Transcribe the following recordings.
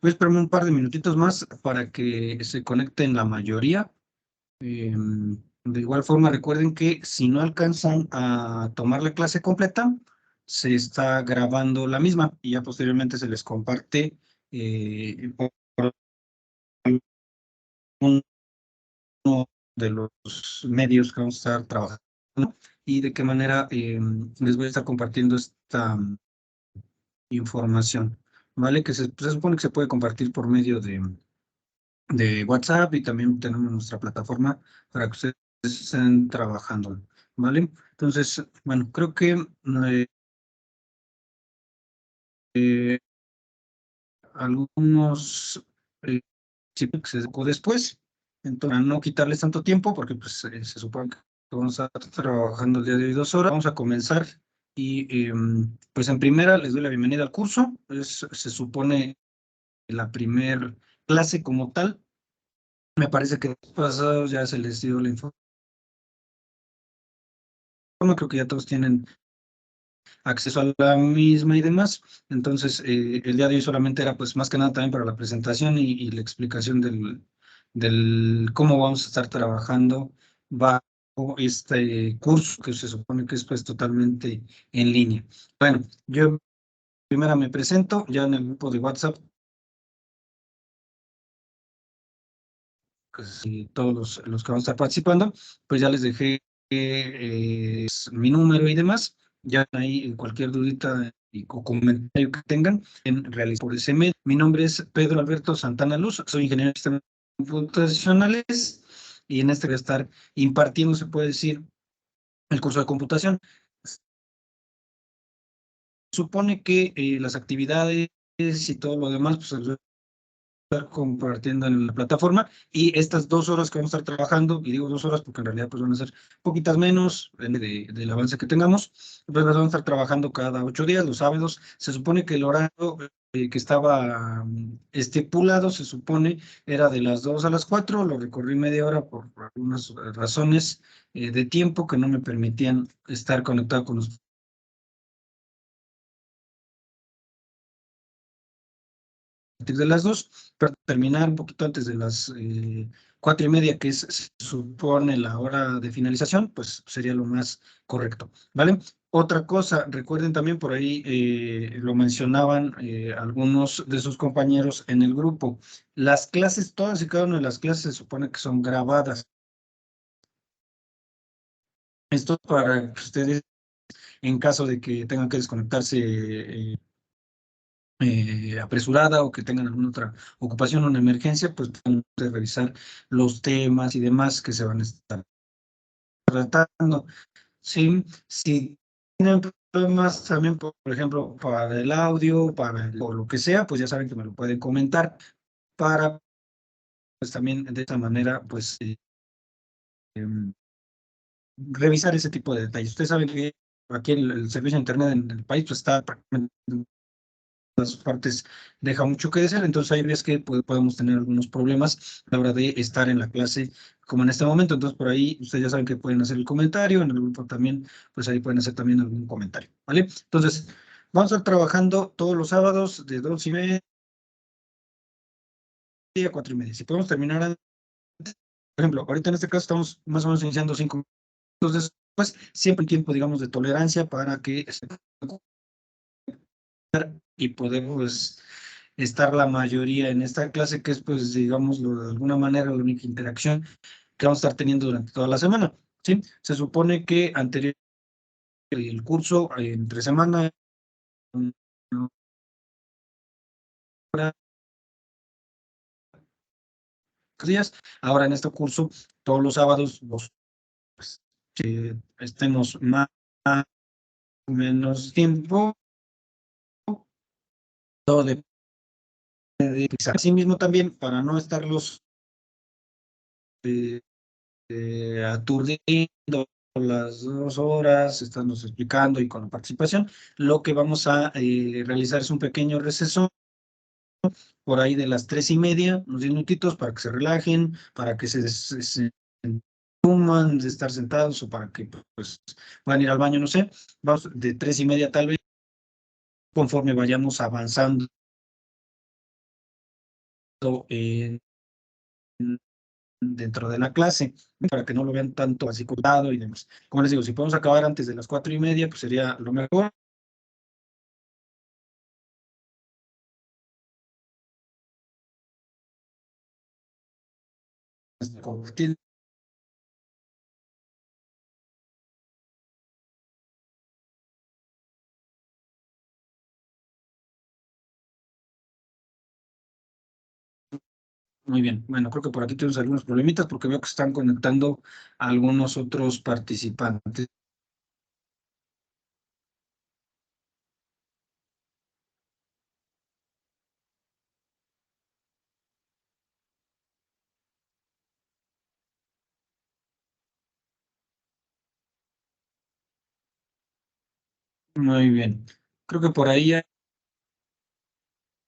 Voy a esperarme un par de minutitos más para que se conecten la mayoría. De igual forma, recuerden que si no alcanzan a tomar la clase completa, se está grabando la misma y ya posteriormente se les comparte por uno de los medios que vamos a estar trabajando y de qué manera les voy a estar compartiendo esta información, ¿vale? Que se supone que se puede compartir por medio de WhatsApp y también tenemos nuestra plataforma para que ustedes estén trabajando, ¿vale? Entonces, bueno, creo que eh, algunos sí que se sacó después, entonces para no quitarles tanto tiempo, porque pues se supone que vamos a estar trabajando el día de hoy 2 horas, vamos a comenzar y pues en primera les doy la bienvenida al curso, se supone la primer clase como tal, me parece que pasado ya se les dio la información, creo que ya todos tienen acceso a la misma y demás. Entonces, el día de hoy solamente era pues más que nada también para la presentación y la explicación del cómo vamos a estar trabajando bajo este curso que se supone que es pues totalmente en línea. Bueno, yo primero me presento ya en el grupo de WhatsApp, pues, y todos los que van a estar participando, pues ya les dejé mi número y demás. Ya ahí cualquier dudita o comentario que tengan en realizar por ese medio. Mi nombre es Pedro Alberto Santana Luz, soy ingeniero de sistemas computacionales y en este voy a estar impartiendo, se puede decir, el curso de computación. Supone que las actividades y todo lo demás, pues estar compartiendo en la plataforma y estas 2 horas que vamos a estar trabajando, y digo 2 horas porque en realidad pues van a ser poquitas menos del avance que tengamos, pues las vamos a estar trabajando cada 8 días, los sábados. Se supone que el horario que estaba estipulado, se supone, era de las 2 a las 4, lo recorrí media hora por algunas razones de tiempo que no me permitían estar conectado con los partir de las 2, pero terminar un poquito antes de las 4:30, que se supone la hora de finalización, pues sería lo más correcto, ¿vale? Otra cosa, recuerden también por ahí, lo mencionaban algunos de sus compañeros en el grupo, las clases, todas y cada una de las clases se supone que son grabadas. Esto para que ustedes, en caso de que tengan que desconectarse apresurada o que tengan alguna otra ocupación o una emergencia, pues pueden revisar los temas y demás que se van a estar tratando. Sí, si tienen problemas también, por ejemplo, para el audio, o lo que sea, pues ya saben que me lo pueden comentar para, pues también de esta manera, pues em, revisar ese tipo de detalles. Ustedes saben que aquí el servicio de Internet en el país pues, está prácticamente las partes deja mucho que desear, entonces hay veces que podemos tener algunos problemas a la hora de estar en la clase como en este momento, entonces por ahí ustedes ya saben que pueden hacer el comentario, en el grupo también, pues ahí pueden hacer también algún comentario, ¿vale? Entonces, vamos a estar trabajando todos los sábados de 2:30 a 4:30. Si podemos terminar antes, por ejemplo, ahorita en este caso estamos más o menos iniciando 5 minutos después, siempre hay tiempo, digamos, de tolerancia para que y podemos estar la mayoría en esta clase, que es, pues, digamos, de alguna manera la única interacción que vamos a estar teniendo durante toda la semana, ¿sí? Se supone que anterior el curso, entre semana, una hora, días, ahora en este curso, todos los sábados, pues, estemos más o menos tiempo, todo depende de asimismo también, para no estarlos eh, aturdiendo las 2 horas, estamos explicando y con la participación, lo que vamos a realizar es un pequeño receso por ahí de las 3:30, unos 10 minutitos para que se relajen, para que se suman de estar sentados o para que pues puedan ir al baño, no sé, vamos de 3:30 tal vez, conforme vayamos avanzando en- dentro de la clase, para que no lo vean tanto así cortado y demás. Como les digo, si podemos acabar antes de las 4:30, pues sería lo mejor. Compartir. Muy bien. Bueno, creo que por aquí tenemos algunos problemitas porque veo que están conectando a algunos otros participantes. Muy bien. Creo que por ahí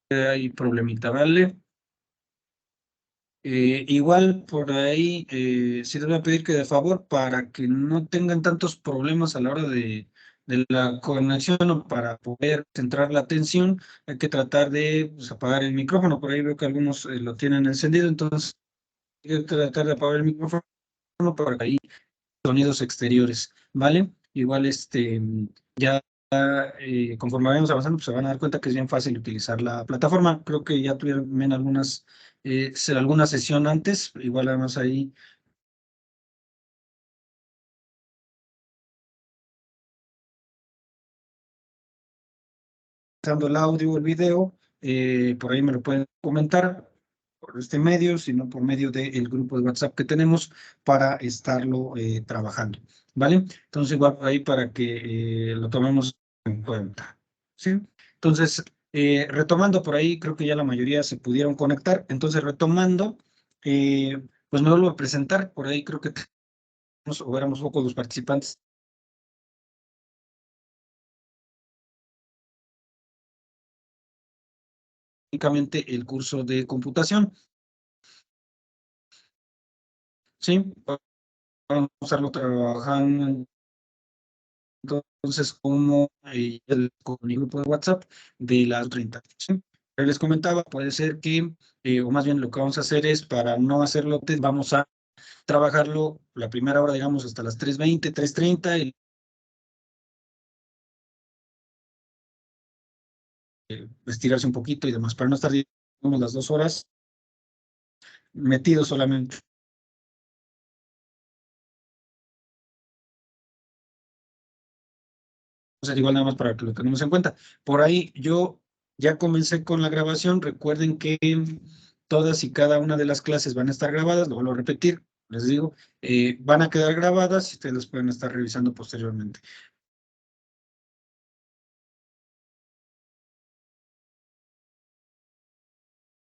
hay problemita, ¿vale? Igual por ahí sí les voy a pedir que de favor, para que no tengan tantos problemas a la hora de la conexión o para poder centrar la atención, hay que tratar de pues, apagar el micrófono. Por ahí veo que algunos lo tienen encendido, entonces hay que tratar de apagar el micrófono para que ahí sonidos exteriores, ¿vale? Igual ya conforme vayamos avanzando, pues se van a dar cuenta que es bien fácil utilizar la plataforma. Creo que ya tuvieron también alguna sesión antes, igual además ahí usando el audio o el video, por ahí me lo pueden comentar por este medio, sino por medio del grupo de WhatsApp que tenemos para estarlo trabajando, ¿vale? Entonces, igual por ahí para que lo tomemos en cuenta, ¿sí? Entonces, retomando por ahí, creo que ya la mayoría se pudieron conectar. Entonces, retomando, pues me vuelvo a presentar. Por ahí creo que tenemos, o éramos pocos los participantes, únicamente el curso de computación, ¿sí? Vamos a estarlo trabajando entonces como con mi grupo de WhatsApp de las 30. ¿Sí? Pero les comentaba, puede ser que, o más bien lo que vamos a hacer es, para no hacerlo, vamos a trabajarlo la primera hora, digamos, hasta las 3:20, 3:30, y estirarse un poquito y demás, para no estar, digamos, las 2 horas metidos solamente. O sea, igual nada más para que lo tengamos en cuenta. Por ahí yo ya comencé con la grabación. Recuerden que todas y cada una de las clases van a estar grabadas, lo vuelvo a repetir, les digo, van a quedar grabadas y ustedes las pueden estar revisando posteriormente.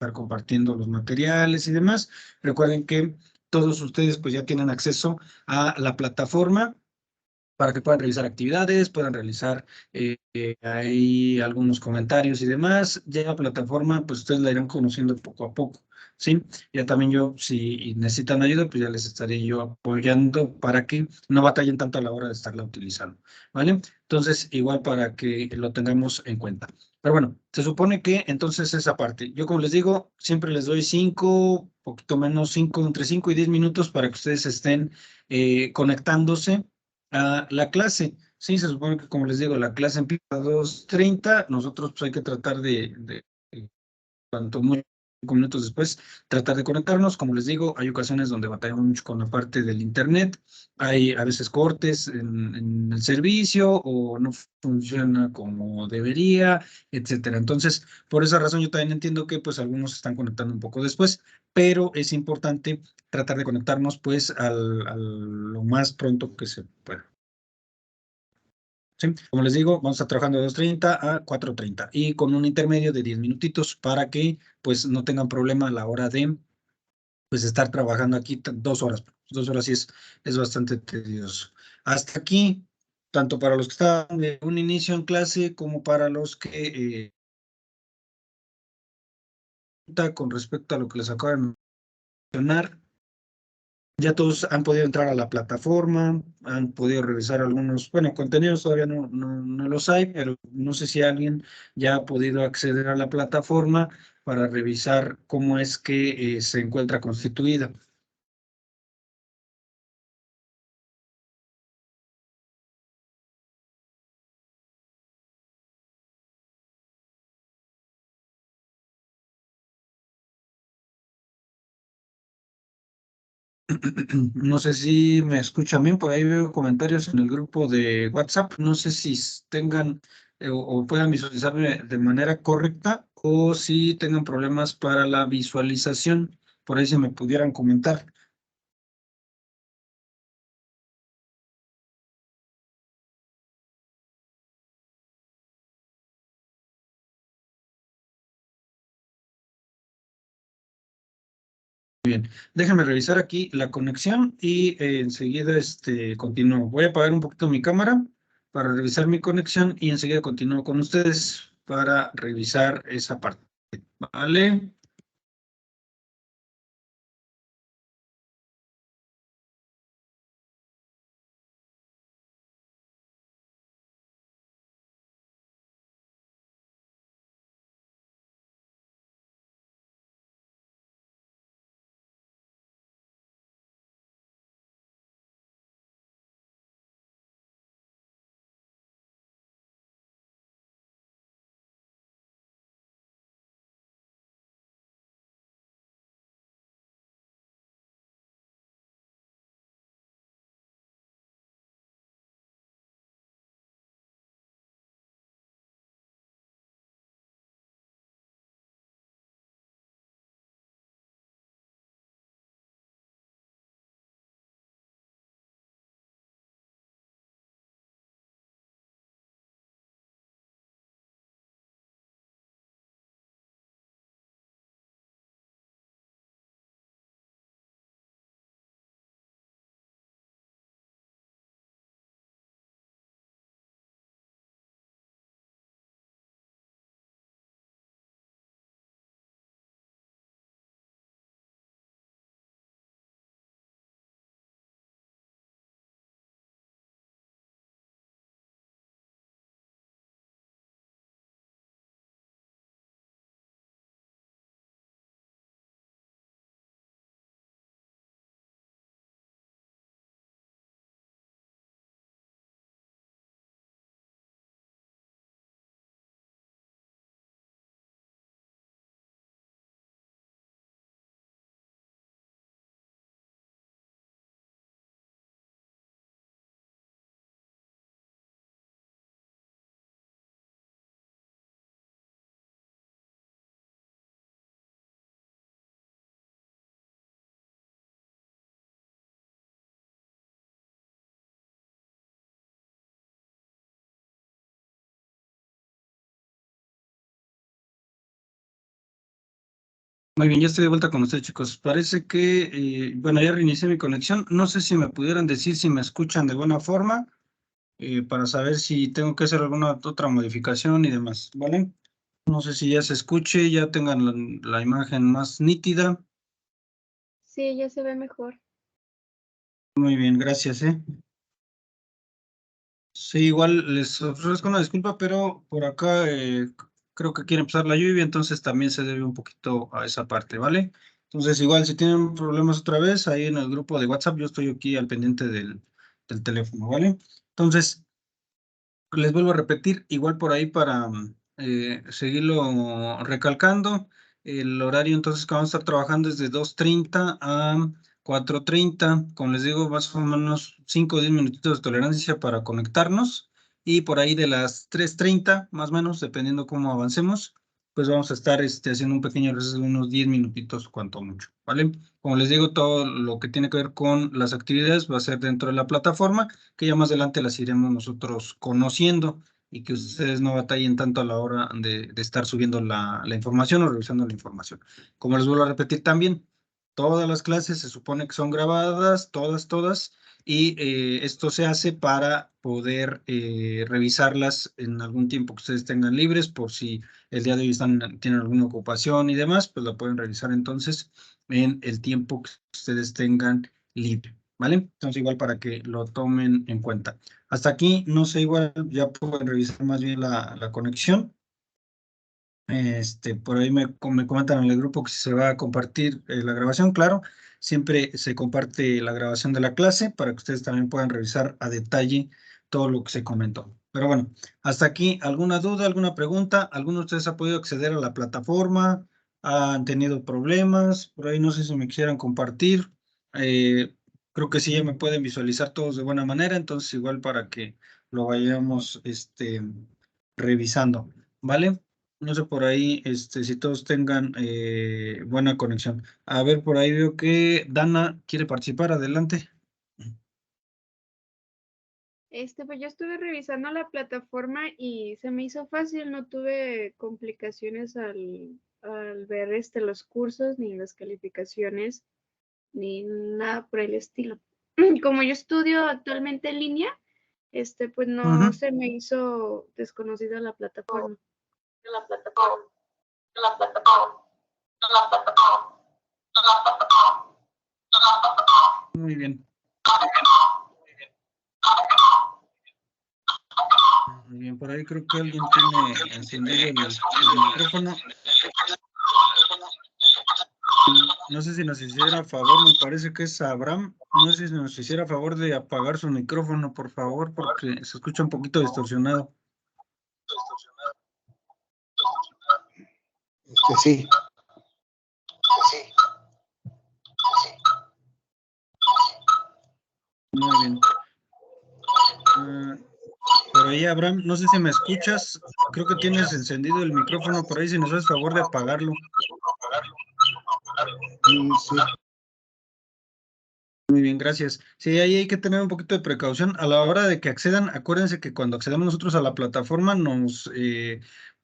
Estar compartiendo los materiales y demás. Recuerden que todos ustedes pues ya tienen acceso a la plataforma para que puedan realizar actividades, puedan realizar ahí algunos comentarios y demás. Ya la plataforma, pues ustedes la irán conociendo poco a poco, ¿sí? Ya también yo, si necesitan ayuda, pues ya les estaré yo apoyando para que no batallen tanto a la hora de estarla utilizando, ¿vale? Entonces, igual para que lo tengamos en cuenta. Pero bueno, se supone que entonces esa parte. Yo, como les digo, siempre les doy 5, poquito menos 5, entre 5 y 10 minutos para que ustedes estén conectándose a la clase. Sí, se supone que, como les digo, la clase empieza a 2:30. Nosotros pues hay que tratar cuanto muy 5 minutos después, tratar de conectarnos. Como les digo, hay ocasiones donde batallamos mucho con la parte del internet. Hay a veces cortes en el servicio o no funciona como debería, etcétera. Entonces, por esa razón yo también entiendo que pues algunos se están conectando un poco después, pero es importante tratar de conectarnos pues lo más pronto que se pueda. ¿Sí? Como les digo, vamos a estar trabajando de 2:30 a 4:30 y con un intermedio de 10 minutitos para que pues no tengan problema a la hora de pues estar trabajando aquí 2 horas. 2 horas sí es bastante tedioso. Hasta aquí, tanto para los que están de un inicio en clase como para los que con respecto a lo que les acabo de mencionar. Ya todos han podido entrar a la plataforma, han podido revisar algunos, bueno, contenidos todavía no los hay, pero no sé si alguien ya ha podido acceder a la plataforma para revisar cómo es que se encuentra constituida. No sé si me escuchan bien, por ahí veo comentarios en el grupo de WhatsApp. No sé si tengan o puedan visualizarme de manera correcta o si tengan problemas para la visualización. Por ahí se me pudieran comentar. Déjenme revisar aquí la conexión y enseguida continúo. Voy a apagar un poquito mi cámara para revisar mi conexión y enseguida continúo con ustedes para revisar esa parte. ¿Vale? Muy bien, ya estoy de vuelta con ustedes, chicos. Parece que, bueno, ya reinicié mi conexión. No sé si me pudieran decir si me escuchan de buena forma para saber si tengo que hacer alguna otra modificación y demás, ¿vale? No sé si ya se escuche, ya tengan la imagen más nítida. Sí, ya se ve mejor. Muy bien, gracias, ¿eh? Sí, igual les ofrezco una disculpa, pero por acá creo que quiere empezar la lluvia, entonces también se debe un poquito a esa parte, ¿vale? Entonces, igual si tienen problemas otra vez, ahí en el grupo de WhatsApp, yo estoy aquí al pendiente del teléfono, ¿vale? Entonces, les vuelvo a repetir, igual por ahí para seguirlo recalcando, el horario entonces que vamos a estar trabajando es de 2:30 a 4:30, como les digo, más o menos 5 o 10 minutitos de tolerancia para conectarnos y por ahí de las 3:30, más o menos, dependiendo cómo avancemos, pues vamos a estar haciendo un pequeño receso de unos 10 minutitos, cuanto mucho, ¿vale? Como les digo, todo lo que tiene que ver con las actividades va a ser dentro de la plataforma que ya más adelante las iremos nosotros conociendo y que ustedes no batallen tanto a la hora de estar subiendo la información o revisando la información. Como les vuelvo a repetir también, todas las clases se supone que son grabadas, todas, y esto se hace para poder revisarlas en algún tiempo que ustedes tengan libres, por si el día de hoy tienen alguna ocupación y demás, pues la pueden revisar entonces en el tiempo que ustedes tengan libre. ¿Vale? Entonces, igual para que lo tomen en cuenta. Hasta aquí, no sé, igual ya pueden revisar más bien la conexión. Por ahí me comentan en el grupo que si se va a compartir la grabación, claro, siempre se comparte la grabación de la clase para que ustedes también puedan revisar a detalle todo lo que se comentó. Pero bueno, hasta aquí, ¿alguna duda, alguna pregunta? ¿Alguno de ustedes ha podido acceder a la plataforma? ¿Han tenido problemas? Por ahí no sé si me quisieran compartir. Eh, Creo que sí ya me pueden visualizar todos de buena manera, entonces igual para que lo vayamos revisando, ¿vale? No sé por ahí, si todos tengan buena conexión. A ver, por ahí veo que Dana quiere participar. Adelante. Pues yo estuve revisando la plataforma y se me hizo fácil, no tuve complicaciones al ver los cursos, ni las calificaciones, ni nada por el estilo. Como yo estudio actualmente en línea, pues no Ujú. se me hizo desconocida la plataforma. Muy bien. Muy bien, por ahí creo que alguien tiene encendido el micrófono. No sé si nos hiciera favor, me parece que es Abraham. No sé si nos hiciera favor de apagar su micrófono, por favor, porque se escucha un poquito distorsionado. Sí. Muy bien. Por ahí, Abraham, no sé si me escuchas. Creo que tienes encendido el micrófono por ahí, si nos haces favor de apagarlo. Sí. Muy bien, gracias. Sí, ahí hay que tener un poquito de precaución. A la hora de que accedan, acuérdense que cuando accedemos nosotros a la plataforma nos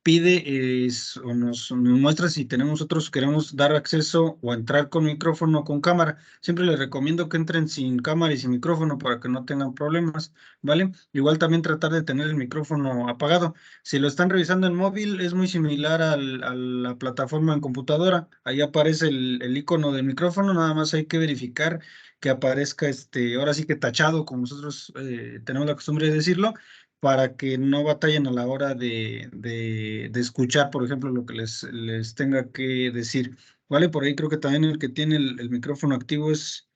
pide o nos muestra si tenemos nosotros queremos dar acceso o entrar con micrófono o con cámara. Siempre les recomiendo que entren sin cámara y sin micrófono para que no tengan problemas, ¿vale? Igual también tratar de tener el micrófono apagado. Si lo están revisando en móvil, es muy similar a la plataforma en computadora. Ahí aparece el icono del micrófono, nada más hay que verificar que aparezca ahora sí que tachado, como nosotros tenemos la costumbre de decirlo, para que no batallen a la hora de escuchar, por ejemplo, lo que les tenga que decir. Vale, por ahí creo que también el que tiene el micrófono activo es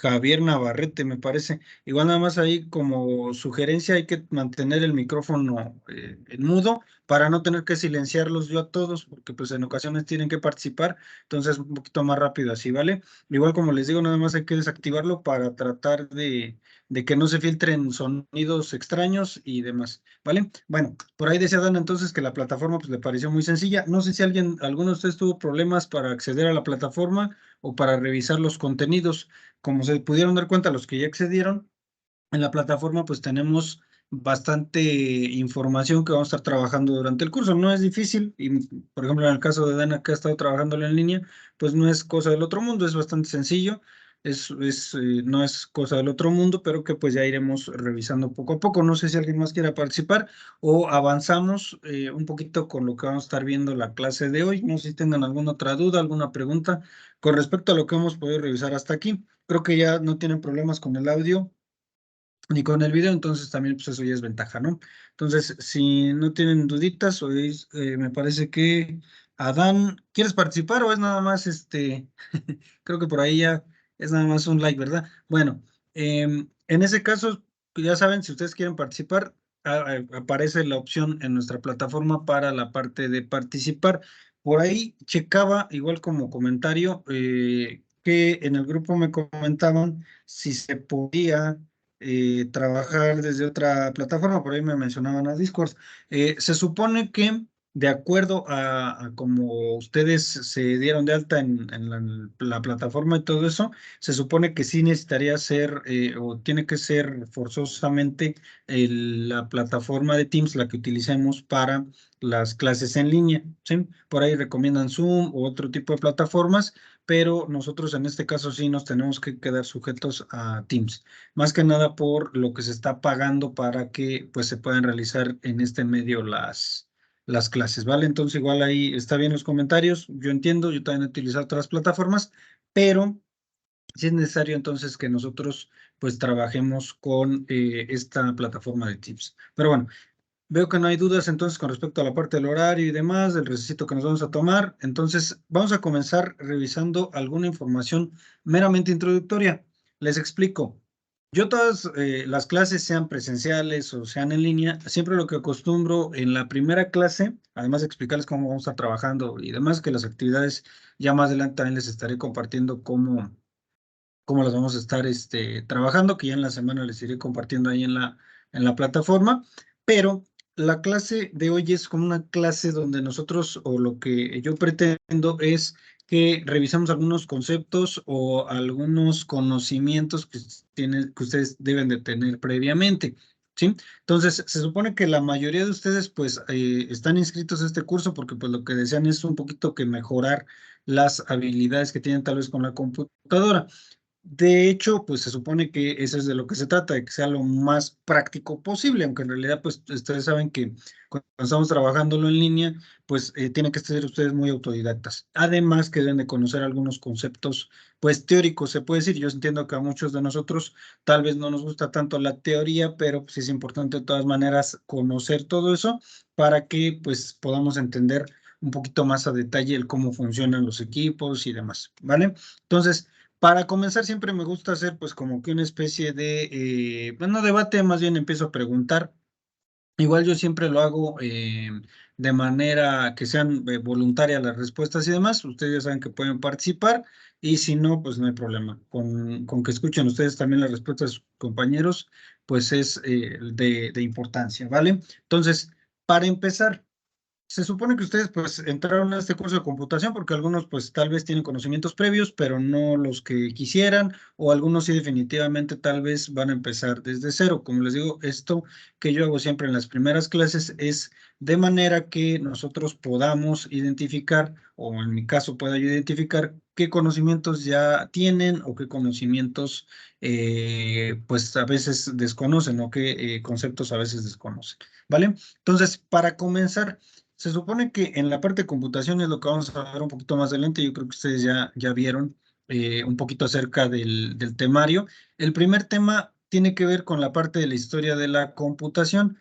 Javier Navarrete, me parece. Igual nada más ahí como sugerencia hay que mantener el micrófono en mudo para no tener que silenciarlos yo a todos, porque pues en ocasiones tienen que participar, entonces un poquito más rápido así, ¿vale? Igual como les digo, nada más hay que desactivarlo para tratar de que no se filtren sonidos extraños y demás, ¿vale? Bueno, por ahí decía Dan entonces que la plataforma pues le pareció muy sencilla. No sé si alguno de ustedes tuvo problemas para acceder a la plataforma o para revisar los contenidos. Como se pudieron dar cuenta los que ya accedieron, en la plataforma pues tenemos bastante información que vamos a estar trabajando durante el curso. No es difícil y, por ejemplo, en el caso de Dana que ha estado trabajándolo en línea, pues no es cosa del otro mundo, es bastante sencillo. No es cosa del otro mundo, pero que pues ya iremos revisando poco a poco. No sé si alguien más quiera participar o avanzamos un poquito con lo que vamos a estar viendo la clase de hoy. No sé si tengan alguna otra duda, alguna pregunta con respecto a lo que hemos podido revisar hasta aquí. Creo que ya no tienen problemas con el audio ni con el video, entonces también pues eso ya es ventaja, ¿no? Entonces, si no tienen duditas, hoy me parece que Adán, ¿quieres participar o es nada más creo que por ahí ya es nada más un like, ¿verdad? Bueno, en ese caso, ya saben, si ustedes quieren participar, aparece la opción en nuestra plataforma para la parte de participar. Por ahí checaba, igual como comentario, que en el grupo me comentaban si se podía trabajar desde otra plataforma, por ahí me mencionaban a Discord. Se supone que de acuerdo a como ustedes se dieron de alta en la plataforma y todo eso, se supone que sí necesitaría ser o tiene que ser forzosamente la plataforma de Teams la que utilicemos para las clases en línea, ¿sí? Por ahí recomiendan Zoom u otro tipo de plataformas, pero nosotros en este caso sí nos tenemos que quedar sujetos a Teams, más que nada por lo que se está pagando para que pues se puedan realizar en este medio las clases, ¿vale? Entonces igual ahí está bien los comentarios, yo entiendo, yo también he utilizado otras plataformas, pero sí es necesario entonces que nosotros pues trabajemos con esta plataforma de Teams. Pero bueno, Veo que no hay dudas entonces con respecto a la parte del horario y demás, del recesito que nos vamos a tomar. Entonces, vamos a comenzar revisando alguna información meramente introductoria. Les explico. Yo todas las clases, sean presenciales o sean en línea, siempre lo que acostumbro en la primera clase, además de explicarles cómo vamos a estar trabajando y demás, que las actividades ya más adelante también les estaré compartiendo cómo las vamos a estar trabajando, que ya en la semana les iré compartiendo ahí en la plataforma, pero la clase de hoy es como una clase donde nosotros, o lo que yo pretendo es que revisemos algunos conceptos o algunos conocimientos que ustedes deben de tener previamente. ¿Sí? Entonces, se supone que la mayoría de ustedes pues están inscritos a este curso porque pues lo que desean es un poquito que mejorar las habilidades que tienen tal vez con la computadora. De hecho, pues se supone que eso es de lo que se trata, de que sea lo más práctico posible, aunque en realidad, pues ustedes saben que cuando estamos trabajándolo en línea, pues tienen que ser ustedes muy autodidactas. Además, que deben de conocer algunos conceptos, pues teóricos, se puede decir. Yo entiendo que a muchos de nosotros tal vez no nos gusta tanto la teoría, pero pues es importante de todas maneras conocer todo eso para que pues podamos entender un poquito más a detalle el cómo funcionan los equipos y demás, ¿vale? Entonces, para comenzar, siempre me gusta hacer pues como que una especie de, bueno, debate, más bien empiezo a preguntar. Igual yo siempre lo hago de manera que sean voluntarias las respuestas y demás. Ustedes ya saben que pueden participar y si no, pues no hay problema. Con que escuchen ustedes también las respuestas de sus compañeros, pues es de importancia, ¿vale? Entonces, para empezar. Se supone que ustedes pues entraron a este curso de computación porque algunos pues tal vez tienen conocimientos previos, pero no los que quisieran, o algunos sí definitivamente tal vez van a empezar desde cero. Como les digo, esto que yo hago siempre en las primeras clases es de manera que nosotros podamos identificar, o en mi caso pueda yo identificar qué conocimientos ya tienen o qué conocimientos pues a veces desconocen o qué conceptos a veces desconocen, ¿vale? Entonces, para comenzar. Se supone que en la parte de computación es lo que vamos a ver un poquito más adelante. Yo creo que ustedes ya vieron un poquito acerca del temario. El primer tema tiene que ver con la parte de la historia de la computación.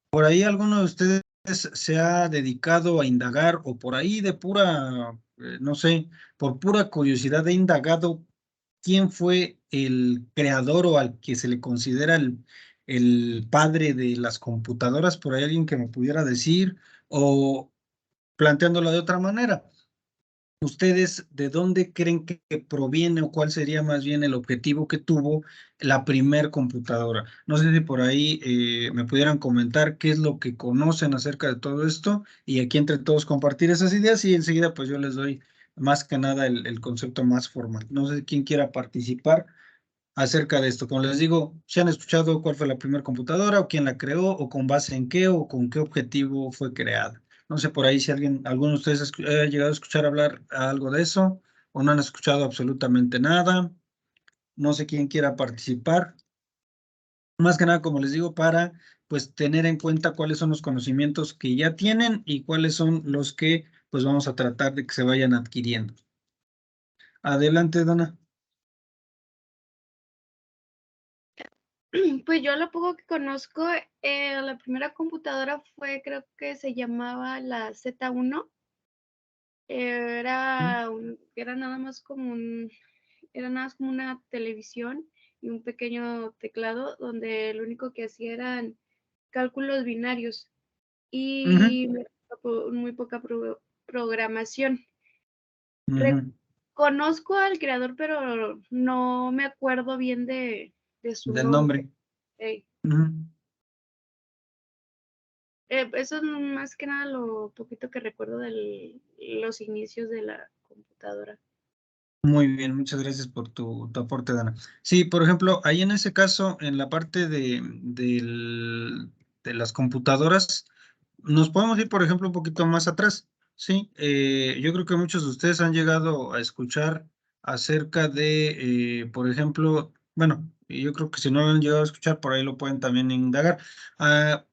¿Por ahí alguno de ustedes se ha dedicado a indagar o por ahí de pura, no sé, por pura curiosidad, he indagado quién fue el creador o al que se le considera el padre de las computadoras? ¿Por ahí alguien que me pudiera decir? O planteándolo de otra manera, ¿ustedes de dónde creen que proviene o cuál sería más bien el objetivo que tuvo la primer computadora? No sé si por ahí me pudieran comentar qué es lo que conocen acerca de todo esto y aquí entre todos compartir esas ideas y enseguida pues yo les doy más que nada el concepto más formal. No sé quién quiera participar acerca de esto. Como les digo, ¿se han escuchado cuál fue la primera computadora o quién la creó o con base en qué o con qué objetivo fue creada? No sé por ahí si alguno de ustedes ha llegado a escuchar hablar algo de eso o no han escuchado absolutamente nada. No sé quién quiera participar. Más que nada, como les digo, para pues tener en cuenta cuáles son los conocimientos que ya tienen y cuáles son los que pues vamos a tratar de que se vayan adquiriendo. Adelante, Dana. Pues yo lo poco que conozco, la primera computadora fue, creo que se llamaba la Z1. Era nada más como era nada más como una televisión y un pequeño teclado donde lo único que hacía eran cálculos binarios Ujú, y muy poca programación. ujú. Conozco al creador, pero no me acuerdo bien de su Del nombre. nombre. Eh, Ujú. Eso es más que nada lo poquito que recuerdo de los inicios de la computadora. Muy bien, muchas gracias por tu aporte, Dana. Sí, por ejemplo, ahí en ese caso, en la parte de las computadoras, nos podemos ir, por ejemplo, un poquito más atrás. Sí, yo creo que muchos de ustedes han llegado a escuchar acerca por ejemplo, bueno, y yo creo que si no lo han llegado a escuchar, por ahí lo pueden también indagar. Ah,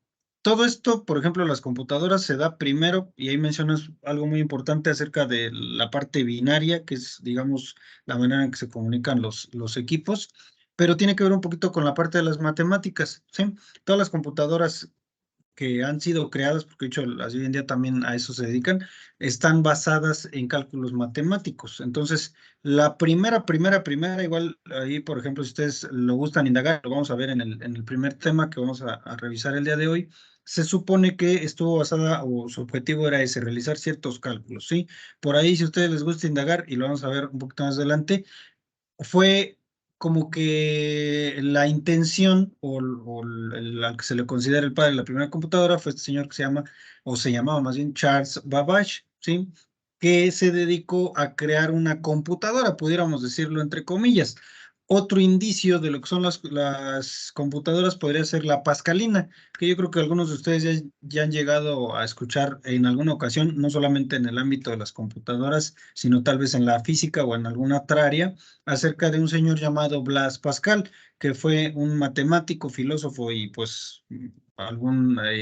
todo esto, por ejemplo, las computadoras se da primero, y ahí mencionas algo muy importante acerca de la parte binaria, que es, digamos, la manera en que se comunican los equipos, pero tiene que ver un poquito con la parte de las matemáticas, ¿sí? Todas las computadoras que han sido creadas, porque de hecho las de hoy en día también a eso se dedican, están basadas en cálculos matemáticos. Entonces, la primera, igual ahí, por ejemplo, si ustedes lo gustan indagar, lo vamos a ver en el primer tema que vamos a revisar el día de hoy. Se supone que estuvo basada o su objetivo era ese, realizar ciertos cálculos, ¿sí? Por ahí, si a ustedes les gusta indagar, y lo vamos a ver un poquito más adelante, fue como que la intención al que se le considera el padre de la primera computadora fue este señor que se llama, o se llamaba más bien Charles Babbage, ¿sí? Que se dedicó a crear una computadora, pudiéramos decirlo entre comillas. Otro indicio de lo que son las computadoras podría ser la pascalina, que yo creo que algunos de ustedes ya han llegado a escuchar en alguna ocasión, no solamente en el ámbito de las computadoras, sino tal vez en la física o en alguna otra área, acerca de un señor llamado Blas Pascal, que fue un matemático, filósofo y pues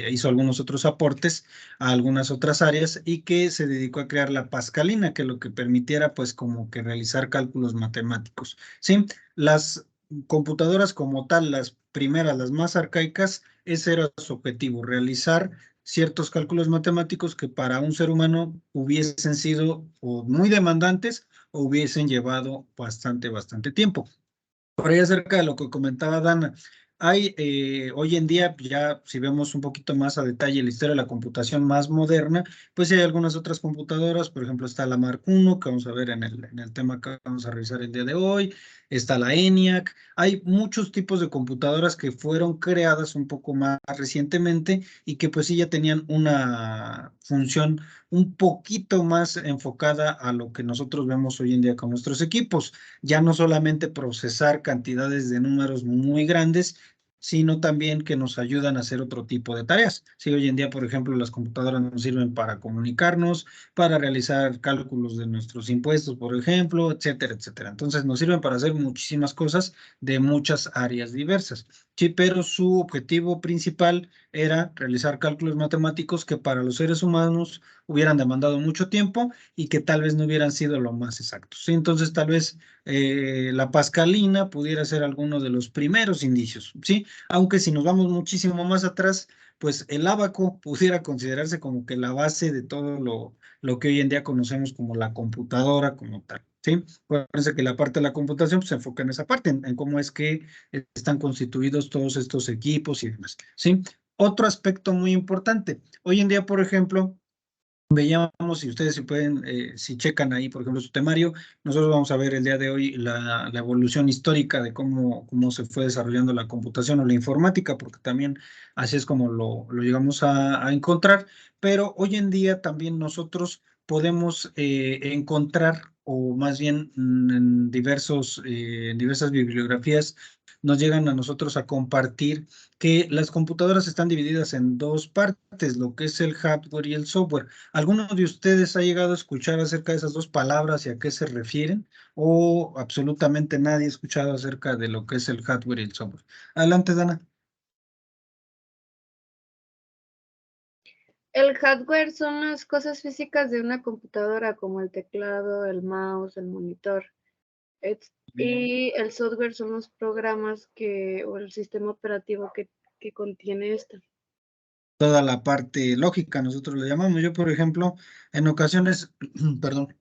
hizo algunos otros aportes a algunas otras áreas y que se dedicó a crear la Pascalina, que lo que permitiera pues como que realizar cálculos matemáticos. ¿Sí? Las computadoras como tal, las primeras, las más arcaicas, ese era su objetivo, realizar ciertos cálculos matemáticos que para un ser humano hubiesen sido o muy demandantes o hubiesen llevado bastante tiempo. Por ahí acerca de lo que comentaba Dana, hay hoy en día, ya si vemos un poquito más a detalle la historia de la computación más moderna, pues sí hay algunas otras computadoras, por ejemplo está la Mark I, que vamos a ver en el tema que vamos a revisar el día de hoy, está la ENIAC, hay muchos tipos de computadoras que fueron creadas un poco más recientemente y que pues sí ya tenían una función un poquito más enfocada a lo que nosotros vemos hoy en día con nuestros equipos, ya no solamente procesar cantidades de números muy grandes, sino también que nos ayudan a hacer otro tipo de tareas. Sí, hoy en día, por ejemplo, las computadoras nos sirven para comunicarnos, para realizar cálculos de nuestros impuestos, por ejemplo, etcétera, etcétera. Entonces, nos sirven para hacer muchísimas cosas de muchas áreas diversas. Sí, pero su objetivo principal era realizar cálculos matemáticos que para los seres humanos hubieran demandado mucho tiempo y que tal vez no hubieran sido lo más exactos. ¿Sí? Entonces, tal vez la pascalina pudiera ser alguno de los primeros indicios, ¿sí? Aunque si nos vamos muchísimo más atrás, pues el ábaco pudiera considerarse como que la base de todo lo que hoy en día conocemos como la computadora como tal, ¿sí? Parece que la parte de la computación pues, se enfoca en esa parte, en cómo es que están constituidos todos estos equipos y demás, ¿sí? Otro aspecto muy importante, hoy en día, por ejemplo, veíamos, si ustedes si pueden, si checan ahí, por ejemplo, su temario, nosotros vamos a ver el día de hoy la evolución histórica de cómo se fue desarrollando la computación o la informática, porque también así es como lo llegamos a encontrar, pero hoy en día también nosotros podemos encontrar, o más bien en en diversas bibliografías, nos llegan a nosotros a compartir que las computadoras están divididas en dos partes, lo que es el hardware y el software. ¿Alguno de ustedes ha llegado a escuchar acerca de esas dos palabras y a qué se refieren? ¿O absolutamente nadie ha escuchado acerca de lo que es el hardware y el software? Adelante, Dana. El hardware son las cosas físicas de una computadora, como el teclado, el mouse, el monitor. Y el software son los programas o el sistema operativo que contiene esta. Toda la parte lógica, nosotros le llamamos. Yo, por ejemplo, en ocasiones, perdón,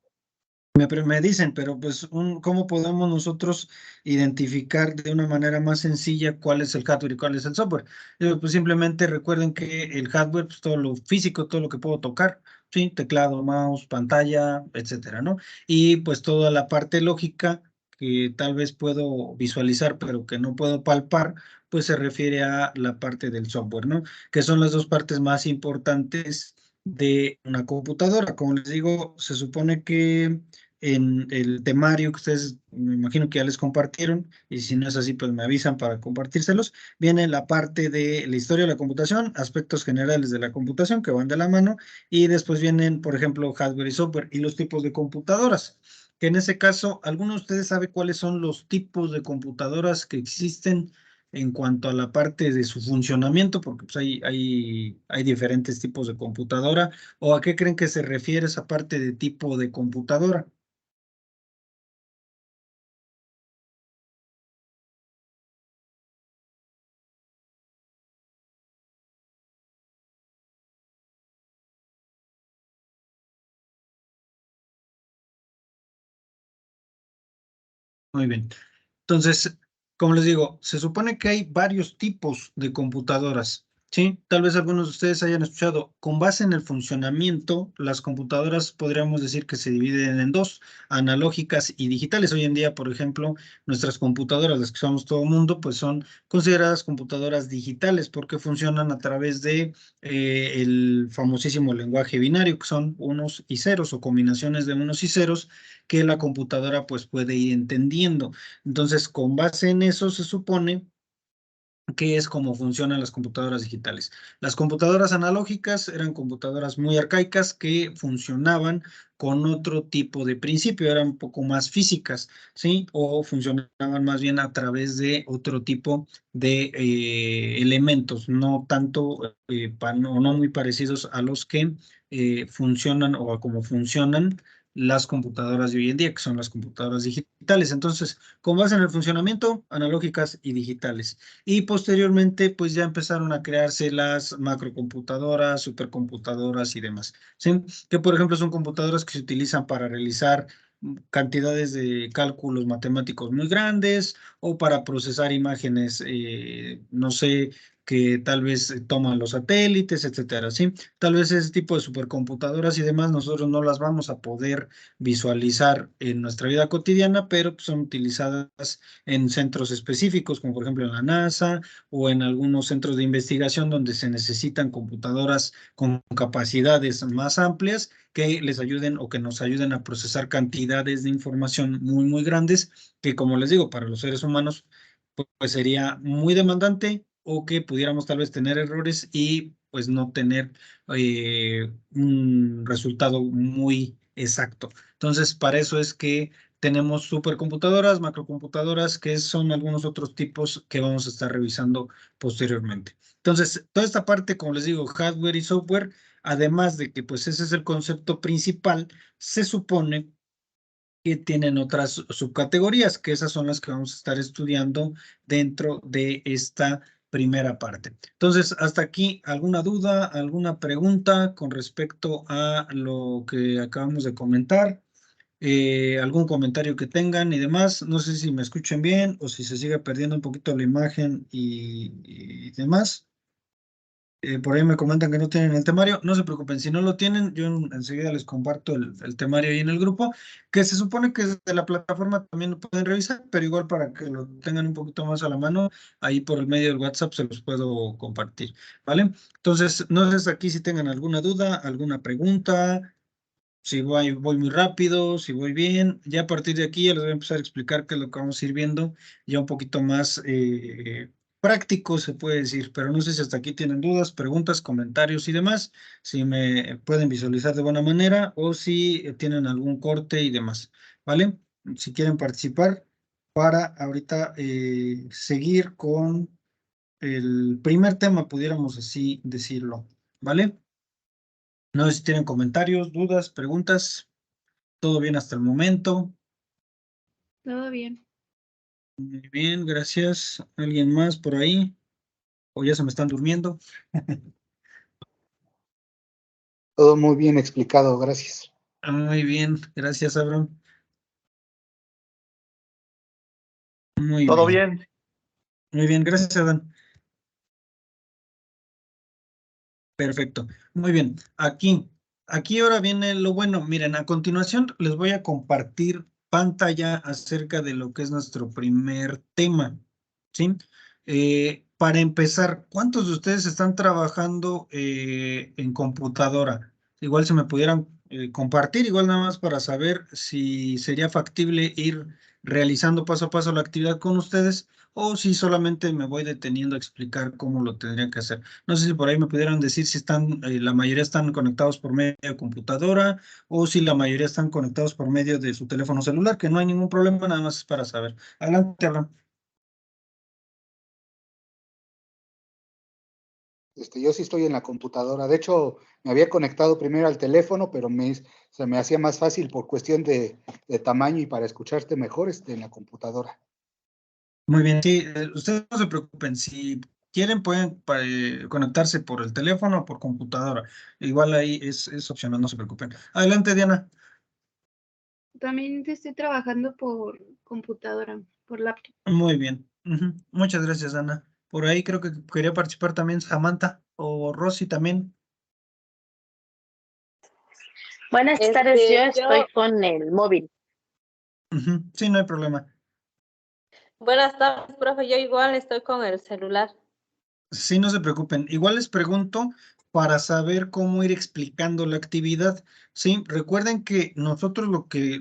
me dicen, pero pues, ¿cómo podemos nosotros identificar de una manera más sencilla cuál es el hardware y cuál es el software? Pues simplemente recuerden que el hardware, pues todo lo físico, todo lo que puedo tocar, ¿sí? Teclado, mouse, pantalla, etcétera, ¿no? Y pues toda la parte lógica que tal vez puedo visualizar, pero que no puedo palpar, pues se refiere a la parte del software, ¿no? Que son las dos partes más importantes de una computadora. Como les digo, se supone que en el temario que ustedes me imagino que ya les compartieron, y si no es así, pues me avisan para compartírselos. Viene la parte de la historia de la computación, aspectos generales de la computación que van de la mano, y después vienen, por ejemplo, hardware y software y los tipos de computadoras. Que en ese caso, ¿alguno de ustedes sabe cuáles son los tipos de computadoras que existen en cuanto a la parte de su funcionamiento? Porque pues, hay diferentes tipos de computadora. ¿O a qué creen que se refiere esa parte de tipo de computadora? Muy bien. Entonces, como les digo, se supone que hay varios tipos de computadoras, ¿sí? Tal vez algunos de ustedes hayan escuchado. Con base en el funcionamiento, las computadoras podríamos decir que se dividen en dos, analógicas y digitales. Hoy en día, por ejemplo, nuestras computadoras, las que usamos todo el mundo, pues son consideradas computadoras digitales porque funcionan a través de el famosísimo lenguaje binario, que son unos y ceros o combinaciones de unos y ceros que la computadora pues puede ir entendiendo. Entonces, con base en eso se supone que es como funcionan las computadoras digitales. Las computadoras analógicas eran computadoras muy arcaicas que funcionaban con otro tipo de principio, eran un poco más físicas, ¿sí? O funcionaban más bien a través de otro tipo de elementos, no tanto, no muy parecidos a los que funcionan o a cómo funcionan las computadoras de hoy en día, que son las computadoras digitales. Entonces, con base en el funcionamiento, analógicas y digitales. Y posteriormente, pues ya empezaron a crearse las macrocomputadoras, supercomputadoras y demás, ¿sí? Que por ejemplo son computadoras que se utilizan para realizar cantidades de cálculos matemáticos muy grandes o para procesar imágenes, no sé, que tal vez toman los satélites, etcétera, ¿sí? Tal vez ese tipo de supercomputadoras y demás nosotros no las vamos a poder visualizar en nuestra vida cotidiana, pero pues, son utilizadas en centros específicos, como por ejemplo en la NASA o en algunos centros de investigación donde se necesitan computadoras con capacidades más amplias que les ayuden o que nos ayuden a procesar cantidades de información muy, muy grandes, que como les digo, para los seres humanos, pues sería muy demandante o que pudiéramos tal vez tener errores y pues no tener un resultado muy exacto. Entonces, para eso es que tenemos supercomputadoras, macrocomputadoras, que son algunos otros tipos que vamos a estar revisando posteriormente. Entonces, toda esta parte, como les digo, hardware y software, además de que pues ese es el concepto principal, se supone que tienen otras subcategorías, que esas son las que vamos a estar estudiando dentro de esta primera parte. Entonces, hasta aquí, ¿alguna duda, alguna pregunta con respecto a lo que acabamos de comentar? Algún comentario que tengan y demás. No sé si me escuchen bien o si se sigue perdiendo un poquito la imagen y demás. Por ahí me comentan que no tienen el temario. No se preocupen, si no lo tienen, yo enseguida les comparto el temario ahí en el grupo, que se supone que desde la plataforma también lo pueden revisar, pero igual para que lo tengan un poquito más a la mano, ahí por el medio del WhatsApp se los puedo compartir, ¿vale? Entonces, no sé aquí si tengan alguna duda, alguna pregunta, si voy muy rápido, si voy bien. Ya a partir de aquí ya les voy a empezar a explicar qué es lo que vamos a ir viendo, ya un poquito más práctico se puede decir, pero no sé si hasta aquí tienen dudas, preguntas, comentarios y demás, si me pueden visualizar de buena manera o si tienen algún corte y demás, ¿vale? Si quieren participar para ahorita seguir con el primer tema, pudiéramos así decirlo, ¿vale? No sé si tienen comentarios, dudas, preguntas. ¿Todo bien hasta el momento? Todo bien. Muy bien, gracias. ¿Alguien más por ahí? ¿O ya se me están durmiendo? Todo muy bien explicado, gracias. Muy bien, gracias, Abraham. Muy Todo bien. bien. Muy bien, gracias, Adán. Perfecto. Muy bien. Aquí ahora viene lo bueno. Miren, a continuación les voy a compartir pantalla acerca de lo que es nuestro primer tema. ¿Sí? Para empezar, ¿cuántos de ustedes están trabajando en computadora? Igual si me pudieran compartir, igual nada más para saber si sería factible ir realizando paso a paso la actividad con ustedes o si solamente me voy deteniendo a explicar cómo lo tendría que hacer. No sé si por ahí me pudieran decir si están, la mayoría están conectados por medio de computadora o si la mayoría están conectados por medio de su teléfono celular, que no hay ningún problema, nada más es para saber. Adelante, Abraham. Yo sí estoy en la computadora. De hecho, me había conectado primero al teléfono, pero se me hacía más fácil por cuestión de tamaño y para escucharte mejor en la computadora. Muy bien, sí, ustedes no se preocupen, si quieren pueden conectarse por el teléfono o por computadora. Igual ahí es opcional, no se preocupen. Adelante, Diana. También estoy trabajando por computadora, por laptop. Muy bien. Muchas gracias, Ana. Por ahí creo que quería participar también Samantha o Rosy también. Buenas tardes, yo estoy con el móvil. Sí, no hay problema. Buenas tardes, profe. Yo igual estoy con el celular. Sí, no se preocupen. Igual les pregunto para saber cómo ir explicando la actividad. Sí, recuerden que nosotros lo que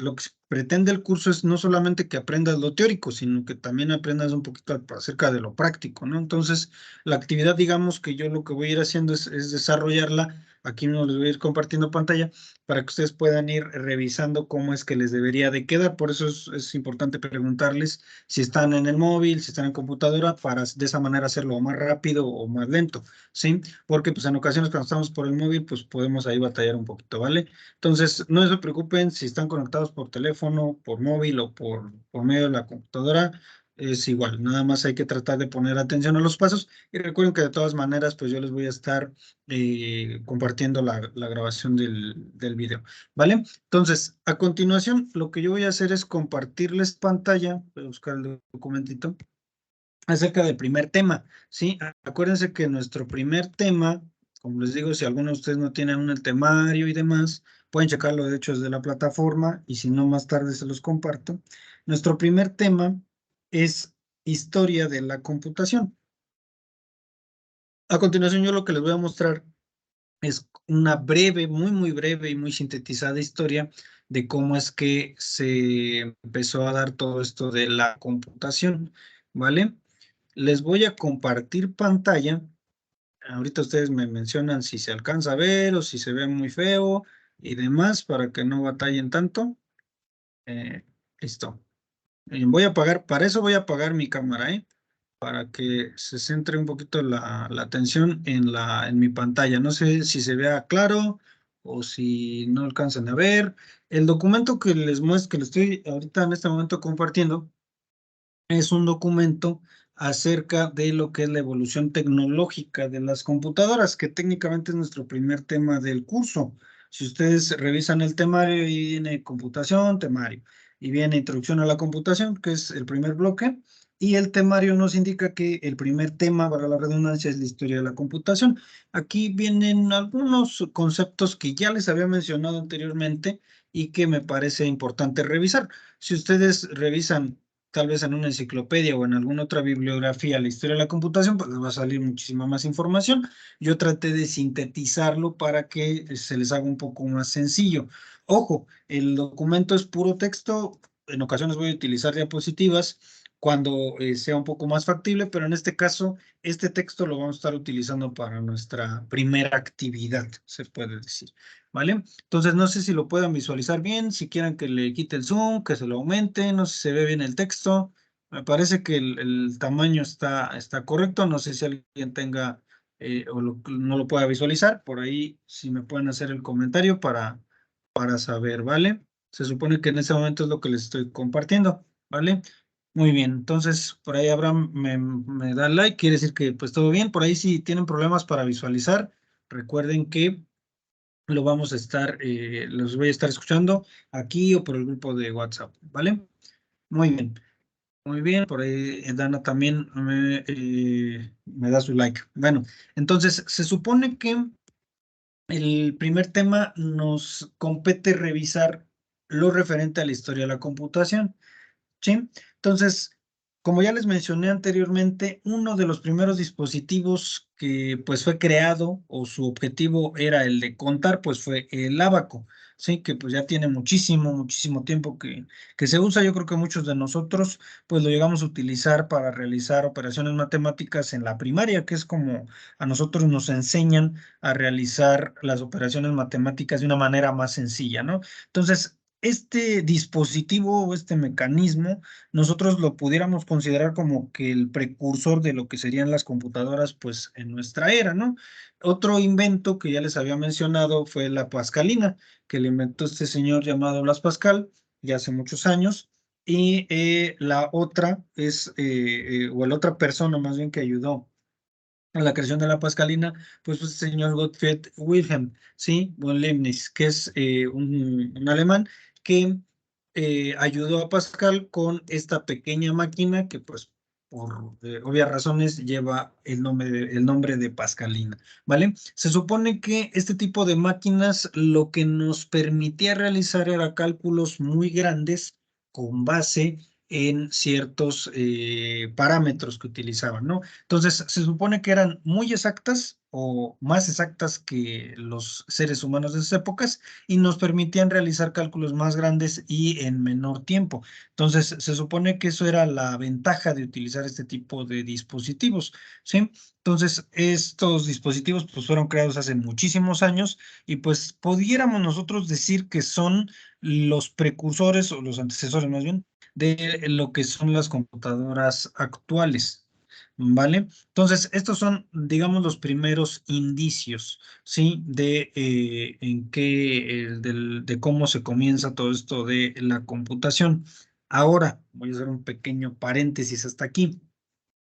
pretende el curso es no solamente que aprendas lo teórico, sino que también aprendas un poquito acerca de lo práctico, ¿no? Entonces, la actividad, digamos que yo lo que voy a ir haciendo es desarrollarla. Aquí no les voy a ir compartiendo pantalla para que ustedes puedan ir revisando cómo es que les debería de quedar. Por eso es importante preguntarles si están en el móvil, si están en computadora, para de esa manera hacerlo más rápido o más lento, ¿sí? Porque pues en ocasiones cuando estamos por el móvil, pues podemos ahí batallar un poquito, ¿vale? Entonces, no se preocupen si están conectados por teléfono, por móvil o por medio de la computadora, es igual, nada más hay que tratar de poner atención a los pasos y recuerden que de todas maneras, pues yo les voy a estar compartiendo la grabación del video, ¿vale? Entonces, a continuación, lo que yo voy a hacer es compartirles pantalla, voy a buscar el documentito, acerca del primer tema, ¿sí? Acuérdense que nuestro primer tema, como les digo, si alguno de ustedes no tiene aún el temario y demás, pueden checarlo de hecho desde la plataforma y si no, más tarde se los comparto. Nuestro primer tema es historia de la computación. A continuación, yo lo que les voy a mostrar es una breve, muy breve y muy sintetizada historia de cómo es que se empezó a dar todo esto de la computación, ¿vale? Les voy a compartir pantalla. Ahorita ustedes me mencionan si se alcanza a ver o si se ve muy feo y demás para que no batallen tanto. Listo. Voy a apagar, para eso voy a apagar mi cámara, para que se centre un poquito la atención en mi pantalla. No sé si se vea claro o si no alcanzan a ver. El documento que les muestro, que les estoy ahorita en este momento compartiendo, es un documento acerca de lo que es la evolución tecnológica de las computadoras, que técnicamente es nuestro primer tema del curso. Si ustedes revisan el temario, ahí viene computación, temario, y viene introducción a la computación, que es el primer bloque, y el temario nos indica que el primer tema, para la redundancia, es la historia de la computación. Aquí vienen algunos conceptos que ya les había mencionado anteriormente y que me parece importante revisar. Si ustedes revisan tal vez en una enciclopedia o en alguna otra bibliografía la historia de la computación, pues les va a salir muchísima más información. Yo traté de sintetizarlo para que se les haga un poco más sencillo. Ojo, el documento es puro texto, en ocasiones voy a utilizar diapositivas cuando sea un poco más factible, pero en este caso, este texto lo vamos a estar utilizando para nuestra primera actividad, se puede decir, ¿vale? Entonces, no sé si lo puedan visualizar bien, si quieren que le quite el zoom, que se lo aumente, no sé si se ve bien el texto. Me parece que el tamaño está correcto, no sé si alguien tenga no lo pueda visualizar, por ahí si me pueden hacer el comentario para saber, ¿vale? Se supone que en ese momento es lo que les estoy compartiendo, ¿vale? Muy bien, entonces por ahí Abraham me da like, quiere decir que pues todo bien. Por ahí si tienen problemas para visualizar, recuerden que lo vamos a estar, los voy a estar escuchando aquí o por el grupo de WhatsApp, ¿vale? Muy bien, por ahí Dana también me da su like. Bueno, entonces se supone que el primer tema nos compete revisar lo referente a la historia de la computación. ¿Sí? Entonces, como ya les mencioné anteriormente, uno de los primeros dispositivos que pues fue creado o su objetivo era el de contar, pues fue el ábaco, ¿sí? Que pues ya tiene muchísimo tiempo que se usa. Yo creo que muchos de nosotros pues lo llegamos a utilizar para realizar operaciones matemáticas en la primaria, que es como a nosotros nos enseñan a realizar las operaciones matemáticas de una manera más sencilla, ¿no? Entonces, este dispositivo o este mecanismo, nosotros lo pudiéramos considerar como que el precursor de lo que serían las computadoras, pues en nuestra era, ¿no? Otro invento que ya les había mencionado fue la Pascalina, que le inventó este señor llamado Blas Pascal, ya hace muchos años, y la otra es, o la otra persona más bien que ayudó a la creación de la Pascalina, pues el señor Gottfried Wilhelm, ¿sí? Von Leibniz, que es un alemán que ayudó a Pascal con esta pequeña máquina que pues por obvias razones lleva el nombre de Pascalina, ¿vale? Se supone que este tipo de máquinas lo que nos permitía realizar era cálculos muy grandes con base en ciertos parámetros que utilizaban, ¿no? Entonces, se supone que eran muy exactas o más exactas que los seres humanos de esas épocas y nos permitían realizar cálculos más grandes y en menor tiempo. Entonces, se supone que eso era la ventaja de utilizar este tipo de dispositivos, ¿sí? Entonces, estos dispositivos pues fueron creados hace muchísimos años y pues pudiéramos nosotros decir que son los precursores o los antecesores más bien de lo que son las computadoras actuales, ¿vale? Entonces, estos son, digamos, los primeros indicios, ¿sí? De en qué, de cómo se comienza todo esto de la computación. Ahora, voy a hacer un pequeño paréntesis hasta aquí.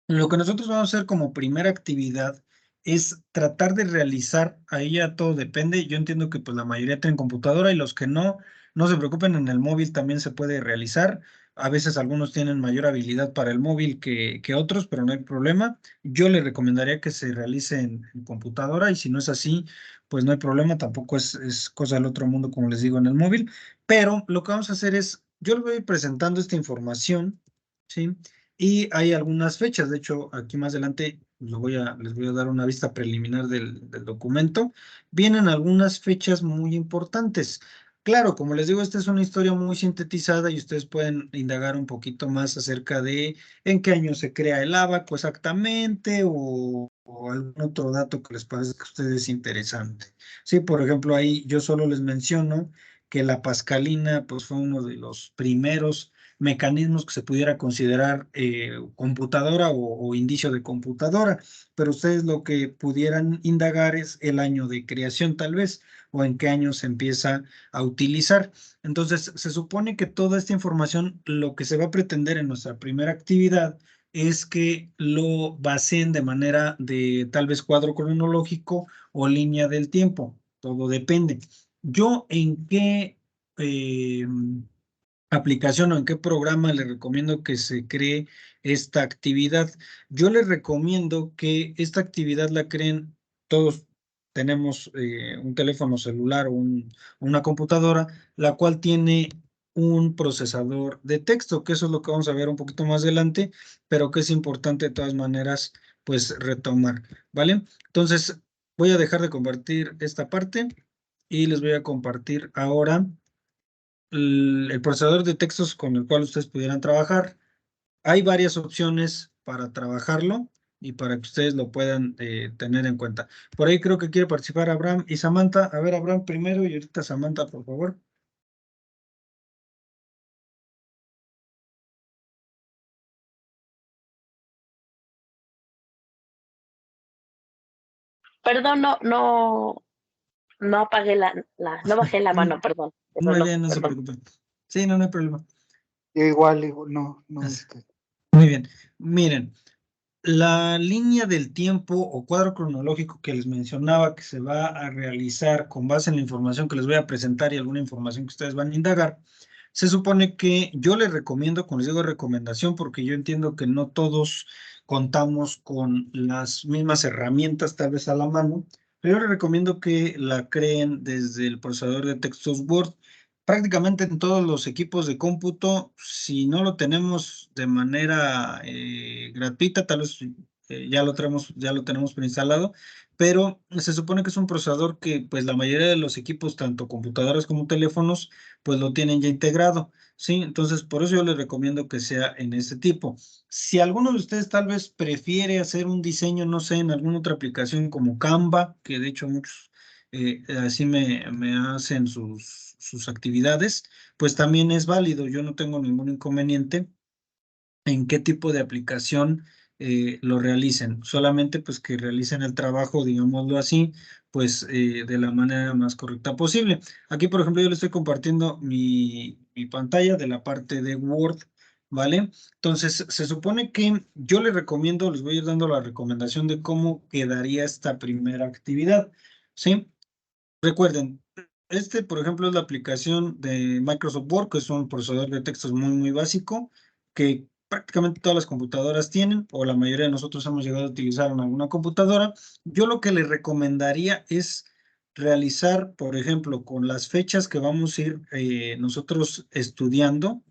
Lo que nosotros vamos a hacer como primera actividad es tratar de realizar, ahí ya todo depende, yo entiendo que pues la mayoría tienen computadora y los que no, no se preocupen, en el móvil también se puede realizar. A veces algunos tienen mayor habilidad para el móvil que otros, pero no hay problema. Yo le recomendaría que se realice en computadora y si no es así, pues no hay problema, tampoco es cosa del otro mundo, como les digo, en el móvil. Pero lo que vamos a hacer es, yo les voy a ir presentando esta información, ¿sí? Y hay algunas fechas, de hecho, aquí más adelante les voy a dar una vista preliminar del documento. Vienen algunas fechas muy importantes. Claro, como les digo, esta es una historia muy sintetizada y ustedes pueden indagar un poquito más acerca de en qué año se crea el ábaco exactamente o algún otro dato que les parezca a ustedes interesante. Sí, por ejemplo, ahí yo solo les menciono que la pascalina pues fue uno de los primeros mecanismos que se pudiera considerar computadora o indicio de computadora, pero ustedes lo que pudieran indagar es el año de creación tal vez, o en qué año se empieza a utilizar. Entonces, se supone que toda esta información, lo que se va a pretender en nuestra primera actividad es que lo baseen de manera de tal vez cuadro cronológico o línea del tiempo, todo depende. Yo en qué aplicación o en qué programa le recomiendo que se cree esta actividad. Yo les recomiendo que esta actividad la creen todos. Tenemos un teléfono celular o una computadora, la cual tiene un procesador de texto, que eso es lo que vamos a ver un poquito más adelante, pero que es importante de todas maneras, pues retomar, ¿vale? Entonces, voy a dejar de compartir esta parte y les voy a compartir ahora el procesador de textos con el cual ustedes pudieran trabajar. Hay varias opciones para trabajarlo y para que ustedes lo puedan tener en cuenta. Por ahí creo que quiere participar Abraham y Samantha. A ver, Abraham primero y ahorita Samantha, por favor. Perdón, no apagué no bajé la mano, perdón. Muy bien, no se Perdón. preocupen. Sí, no hay problema. Yo igual, no. Muy bien. Miren, la línea del tiempo o cuadro cronológico que les mencionaba que se va a realizar con base en la información que les voy a presentar y alguna información que ustedes van a indagar, se supone que yo les recomiendo, como les digo, recomendación, porque yo entiendo que no todos contamos con las mismas herramientas tal vez a la mano, pero yo les recomiendo que la creen desde el procesador de textos Word. Prácticamente en todos los equipos de cómputo, si no lo tenemos de manera gratuita, tal vez ya lo tenemos preinstalado, pero se supone que es un procesador que pues la mayoría de los equipos, tanto computadoras como teléfonos, pues lo tienen ya integrado, ¿sí? Entonces, por eso yo les recomiendo que sea en este tipo. Si alguno de ustedes tal vez prefiere hacer un diseño, no sé, en alguna otra aplicación como Canva, que de hecho muchos así me hacen sus actividades, pues también es válido. Yo no tengo ningún inconveniente en qué tipo de aplicación lo realicen. Solamente pues que realicen el trabajo, digámoslo así, pues de la manera más correcta posible. Aquí, por ejemplo, yo les estoy compartiendo mi pantalla de la parte de Word, ¿vale? Entonces, se supone que yo les recomiendo, les voy a ir dando la recomendación de cómo quedaría esta primera actividad, ¿sí? Recuerden, por ejemplo, es la aplicación de Microsoft Word, que es un procesador de textos muy básico, que prácticamente todas las computadoras tienen, o la mayoría de nosotros hemos llegado a utilizar en alguna computadora. Yo lo que le recomendaría es realizar, por ejemplo, con las fechas que vamos a ir nosotros estudiando,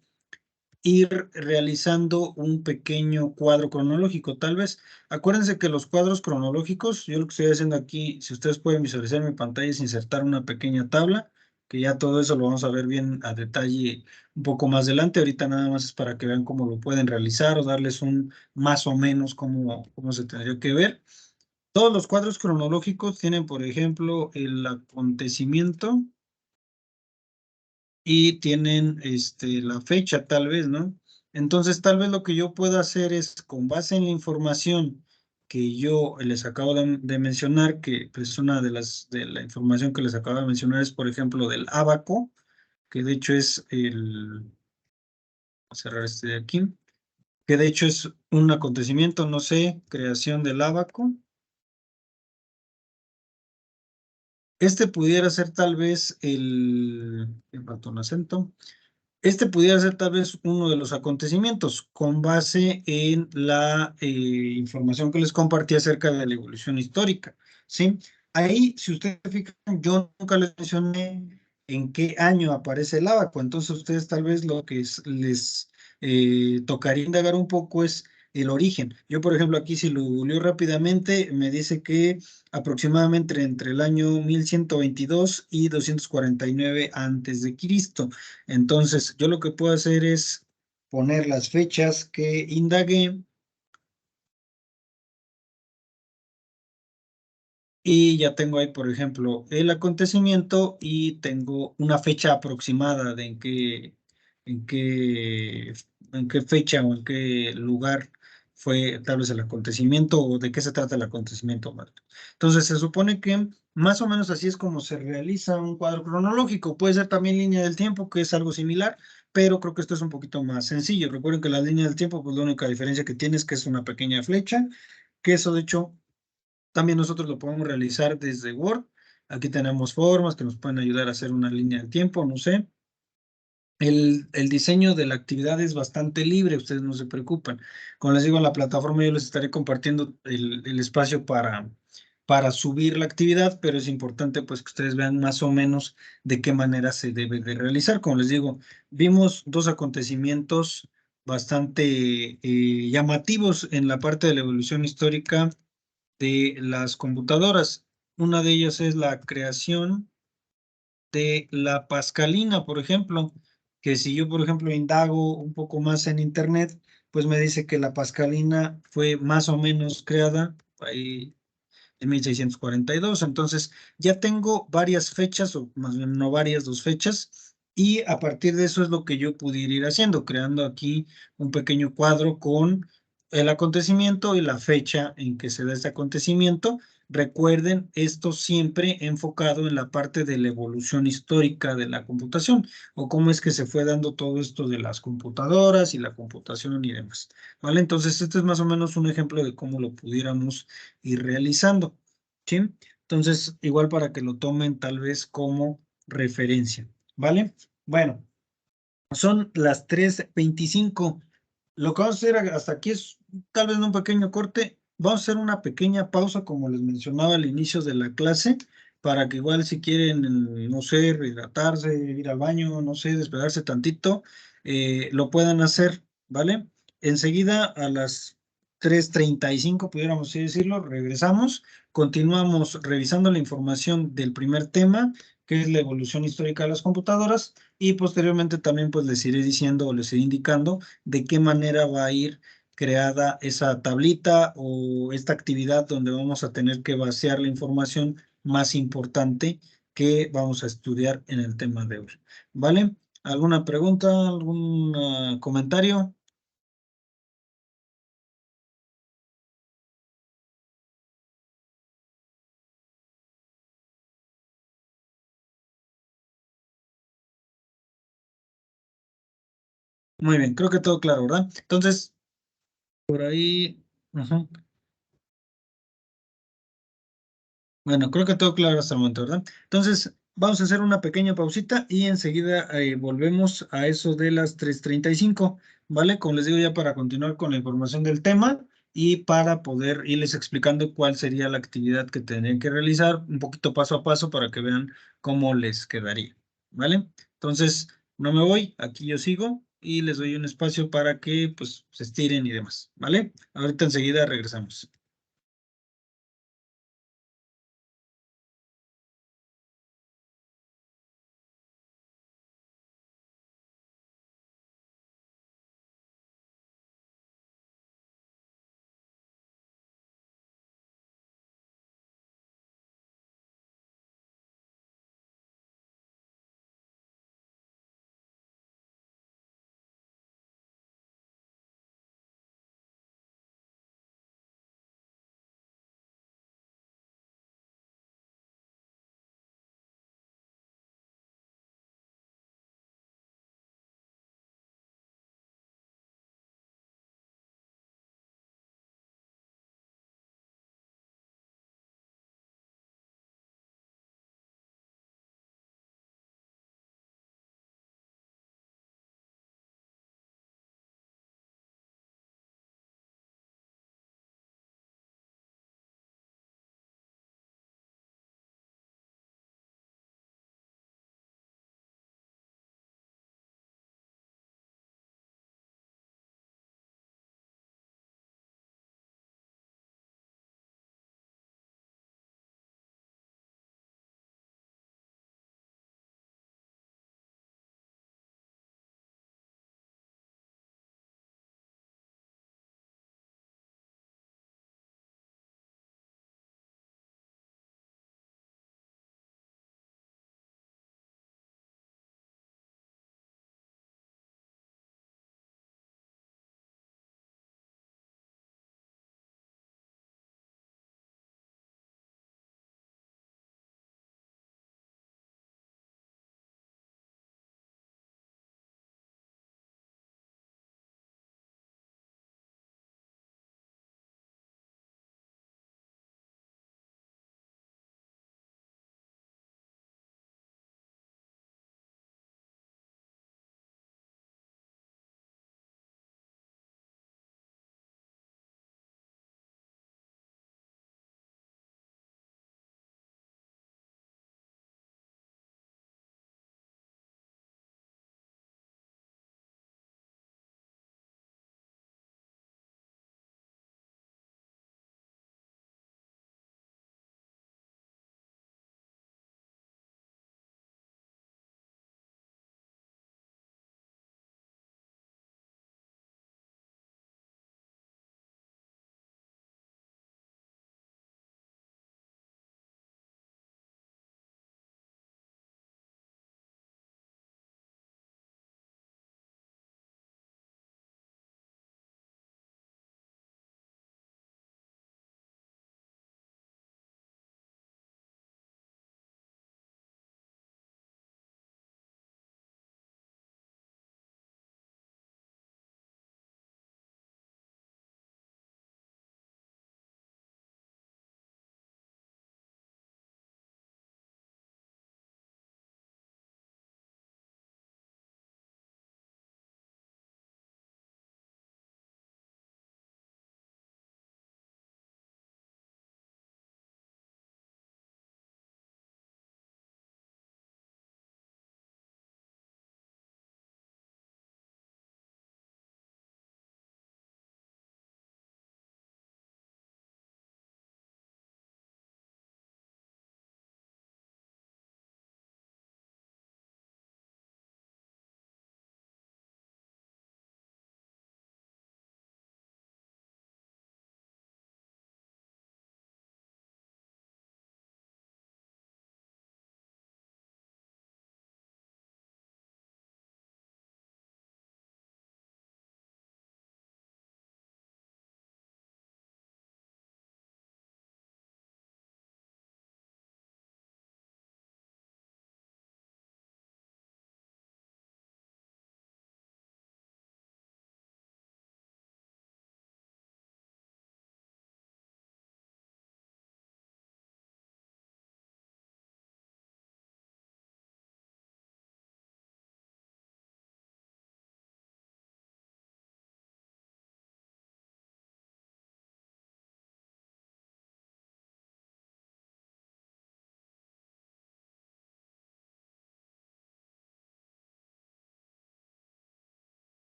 ir realizando un pequeño cuadro cronológico, tal vez. Acuérdense que los cuadros cronológicos, yo lo que estoy haciendo aquí, si ustedes pueden visualizar en mi pantalla, es insertar una pequeña tabla, que ya todo eso lo vamos a ver bien a detalle un poco más adelante. Ahorita nada más es para que vean cómo lo pueden realizar o darles un más o menos cómo se tendría que ver. Todos los cuadros cronológicos tienen, por ejemplo, el acontecimiento y tienen la fecha tal vez, ¿no? Entonces tal vez lo que yo pueda hacer es, con base en la información que yo les acabo de mencionar, que pues una de la información que les acabo de mencionar es, por ejemplo, del ábaco, que de hecho es voy a cerrar este de aquí, que de hecho es un acontecimiento, no sé, creación del ábaco. Pudiera ser tal vez el ratón acento. Pudiera ser tal vez uno de los acontecimientos con base en la información que les compartí acerca de la evolución histórica, ¿sí? Ahí, si ustedes se fijan, yo nunca les mencioné en qué año aparece el ábaco, entonces ustedes tal vez lo que les tocaría indagar un poco es el origen. Yo, por ejemplo, aquí si lo googleo rápidamente, me dice que aproximadamente entre el año 1122 y 249 antes de Cristo. Entonces, yo lo que puedo hacer es poner las fechas que indagué y ya tengo ahí, por ejemplo, el acontecimiento y tengo una fecha aproximada de en qué fecha o en qué lugar fue tal vez el acontecimiento o de qué se trata el acontecimiento, Marta. Entonces, se supone que más o menos así es como se realiza un cuadro cronológico. Puede ser también línea del tiempo, que es algo similar, pero creo que esto es un poquito más sencillo. Recuerden que la línea del tiempo, pues la única diferencia que tiene es que es una pequeña flecha, que eso de hecho también nosotros lo podemos realizar desde Word. Aquí tenemos formas que nos pueden ayudar a hacer una línea de tiempo, no sé. El diseño de la actividad es bastante libre, ustedes no se preocupen. Como les digo, en la plataforma yo les estaré compartiendo el espacio para subir la actividad, pero es importante pues que ustedes vean más o menos de qué manera se debe de realizar. Como les digo, vimos dos acontecimientos bastante llamativos en la parte de la evolución histórica de las computadoras. Una de ellas es la creación de la Pascalina, por ejemplo, que si yo, por ejemplo, indago un poco más en Internet, pues me dice que la Pascalina fue más o menos creada ahí en 1642. Entonces, ya tengo varias fechas, o más bien no varias, dos fechas, y a partir de eso es lo que yo pudiera ir haciendo, creando aquí un pequeño cuadro con el acontecimiento y la fecha en que se da este acontecimiento. Recuerden, esto siempre enfocado en la parte de la evolución histórica de la computación, o cómo es que se fue dando todo esto de las computadoras y la computación y demás. ¿Vale? Entonces, este es más o menos un ejemplo de cómo lo pudiéramos ir realizando. ¿Sí? Entonces, igual para que lo tomen tal vez como referencia, ¿vale? Bueno, son las 3:25. Lo que vamos a hacer hasta aquí es tal vez un pequeño corte. Vamos a hacer una pequeña pausa, como les mencionaba al inicio de la clase, para que igual si quieren, no sé, rehidratarse, ir al baño, no sé, despegarse tantito, lo puedan hacer, ¿vale? Enseguida a las 3:35, pudiéramos así decirlo, regresamos, continuamos revisando la información del primer tema, que es la evolución histórica de las computadoras, y posteriormente también pues les iré diciendo o les iré indicando de qué manera va a ir creada esa tablita o esta actividad donde vamos a tener que vaciar la información más importante que vamos a estudiar en el tema de hoy. ¿Vale? ¿Alguna pregunta? ¿Algún comentario? Muy bien, creo que todo claro, ¿verdad? Entonces, por ahí... Ajá. Bueno, creo que todo claro hasta el momento, ¿verdad? Entonces, Vamos a hacer una pequeña pausita y enseguida volvemos a eso de las 3:35, ¿vale? Como les digo, ya para continuar con la información del tema y para poder irles explicando cuál sería la actividad que tendrían que realizar, un poquito paso a paso para que vean cómo les quedaría, ¿vale? Entonces, no me voy, aquí yo sigo y les doy un espacio para que pues se estiren y demás, ¿vale? Ahorita enseguida regresamos.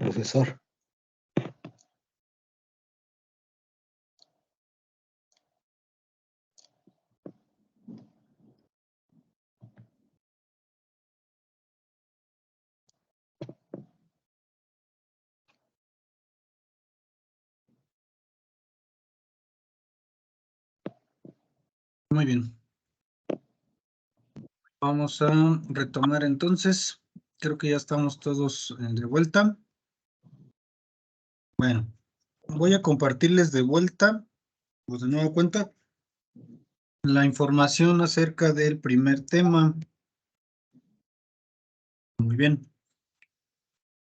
profesor. Muy bien. Vamos a retomar entonces. Creo que ya estamos todos de vuelta. Bueno, voy a compartirles de vuelta, pues de nueva cuenta, la información acerca del primer tema. Muy bien.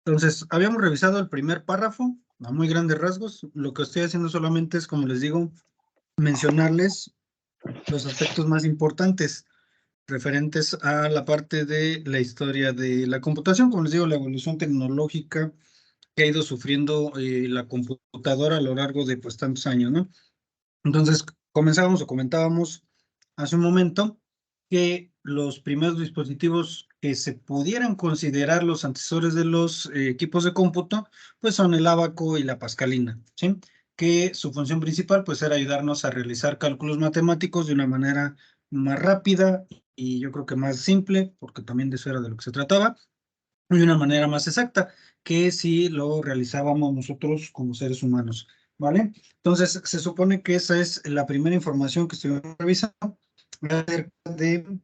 Entonces, habíamos revisado el primer párrafo a muy grandes rasgos. Lo que estoy haciendo solamente es, como les digo, mencionarles los aspectos más importantes referentes a la parte de la historia de la computación, como les digo, la evolución tecnológica que ha ido sufriendo la computadora a lo largo de pues tantos años, ¿no? Entonces, comenzábamos o comentábamos hace un momento que los primeros dispositivos que se pudieran considerar los antecesores de los equipos de cómputo, pues son el ábaco y la pascalina, ¿sí? Que su función principal pues era ayudarnos a realizar cálculos matemáticos de una manera más rápida y yo creo que más simple, porque también de eso era de lo que se trataba, y de una manera más exacta que si lo realizábamos nosotros como seres humanos, ¿vale? Entonces, se supone que esa es la primera información que estoy revisando acerca de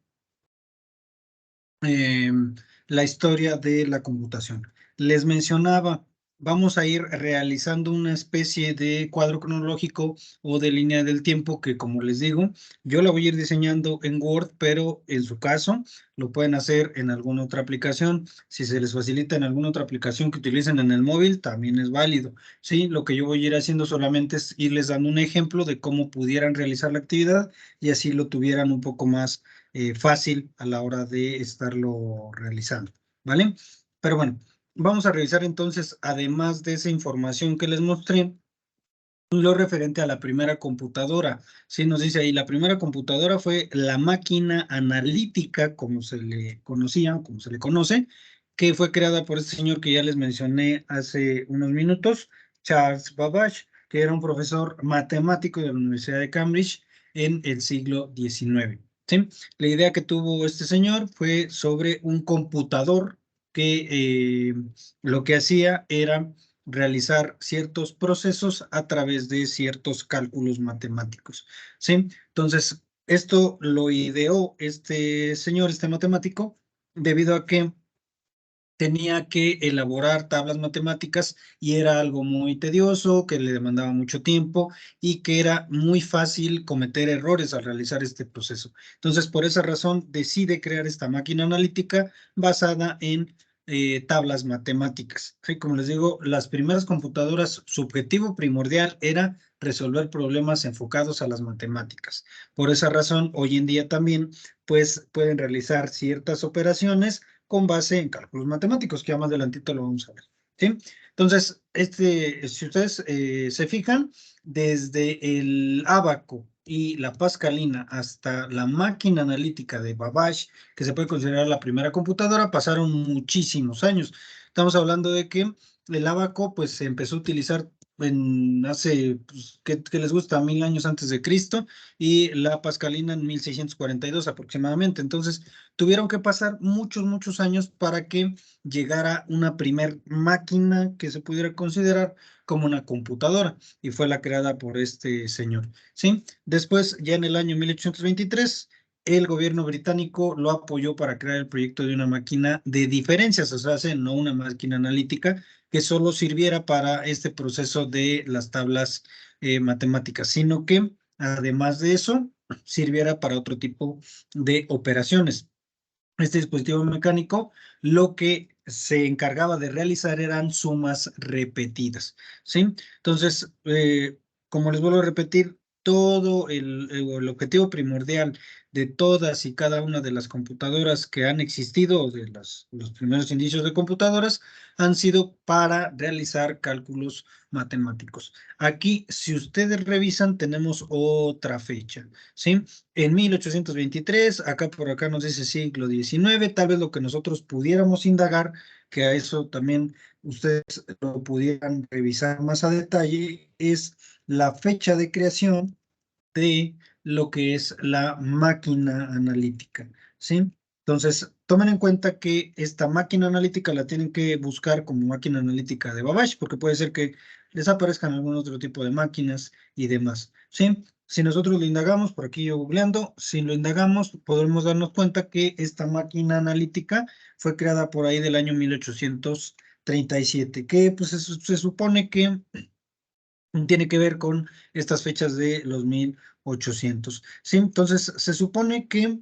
la historia de la computación. Les mencionaba, vamos a ir realizando una especie de cuadro cronológico o de línea del tiempo que, como les digo, yo la voy a ir diseñando en Word, pero en su caso lo pueden hacer en alguna otra aplicación. Si se les facilita en alguna otra aplicación que utilicen en el móvil, también es válido. Sí, lo que yo voy a ir haciendo solamente es irles dando un ejemplo de cómo pudieran realizar la actividad y así lo tuvieran un poco más fácil a la hora de estarlo realizando, ¿vale? Pero bueno, vamos a revisar entonces, además de esa información que les mostré, lo referente a la primera computadora. Sí, nos dice ahí, la primera computadora fue la máquina analítica, como se le conocía, como se le conoce, que fue creada por este señor que ya les mencioné hace unos minutos, Charles Babbage, que era un profesor matemático de la Universidad de Cambridge en el siglo XIX. ¿Sí? La idea que tuvo este señor fue sobre un computador que lo que hacía era realizar ciertos procesos a través de ciertos cálculos matemáticos, ¿sí? Entonces, esto lo ideó este señor, este matemático, debido a que tenía que elaborar tablas matemáticas y era algo muy tedioso, que le demandaba mucho tiempo y que era muy fácil cometer errores al realizar este proceso. Entonces, por esa razón, decide crear esta máquina analítica basada en tablas matemáticas. Sí, como les digo, las primeras computadoras, su objetivo primordial era resolver problemas enfocados a las matemáticas. Por esa razón, hoy en día también, pues, pueden realizar ciertas operaciones con base en cálculos matemáticos, que ya más adelantito lo vamos a ver, ¿sí? Entonces, si ustedes se fijan, desde el ábaco y la pascalina hasta la máquina analítica de Babbage, que se puede considerar la primera computadora, pasaron muchísimos años. Estamos hablando de que el ábaco pues se empezó a utilizar hace, pues, ¿qué les gusta? 1000 años antes de Cristo, y la pascalina en 1642 aproximadamente. Entonces, tuvieron que pasar muchos años para que llegara una primer máquina que se pudiera considerar como una computadora, y fue la creada por este señor, ¿sí? Después, ya en el año 1823, el gobierno británico lo apoyó para crear el proyecto de una máquina de diferencias, o sea, no una máquina analítica que solo sirviera para este proceso de las tablas matemáticas, sino que además de eso, sirviera para otro tipo de operaciones. Este dispositivo mecánico lo que se encargaba de realizar eran sumas repetidas, ¿sí? Entonces, como les vuelvo a repetir, todo el objetivo primordial de todas y cada una de las computadoras que han existido, o de los primeros indicios de computadoras, han sido para realizar cálculos matemáticos. Aquí, si ustedes revisan, tenemos otra fecha, ¿sí? En 1823, acá por acá nos dice siglo XIX, tal vez lo que nosotros pudiéramos indagar, que a eso también ustedes lo pudieran revisar más a detalle, es la fecha de creación de lo que es la máquina analítica, ¿sí? Entonces, tomen en cuenta que esta máquina analítica la tienen que buscar como máquina analítica de Babbage, porque puede ser que les aparezcan algún otro tipo de máquinas y demás, ¿sí? Si nosotros lo indagamos, por aquí yo googleando, si lo indagamos, podremos darnos cuenta que esta máquina analítica fue creada por ahí del año 1837, que pues se supone que tiene que ver con estas fechas de los 1800. ¿Sí? Entonces, se supone que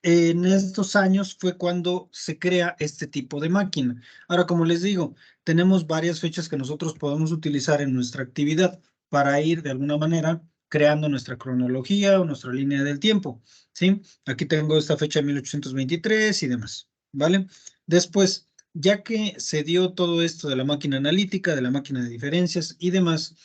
en estos años fue cuando se crea este tipo de máquina. Ahora, como les digo, tenemos varias fechas que nosotros podemos utilizar en nuestra actividad para ir de alguna manera creando nuestra cronología o nuestra línea del tiempo. ¿Sí? Aquí tengo esta fecha de 1823 y demás. ¿Vale? Después, ya que se dio todo esto de la máquina analítica, de la máquina de diferencias y demás,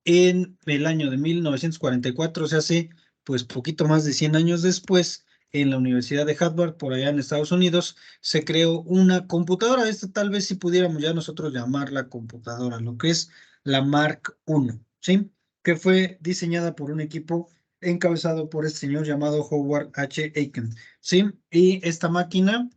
en el año de 1944, se hace pues poquito más de 100 años después, en la Universidad de Harvard, por allá en Estados Unidos, se creó una computadora. Esta tal vez si pudiéramos ya nosotros llamarla computadora, lo que es la Mark I, ¿sí? Que fue diseñada por un equipo encabezado por este señor llamado Howard H. Aiken, ¿sí? Y esta máquina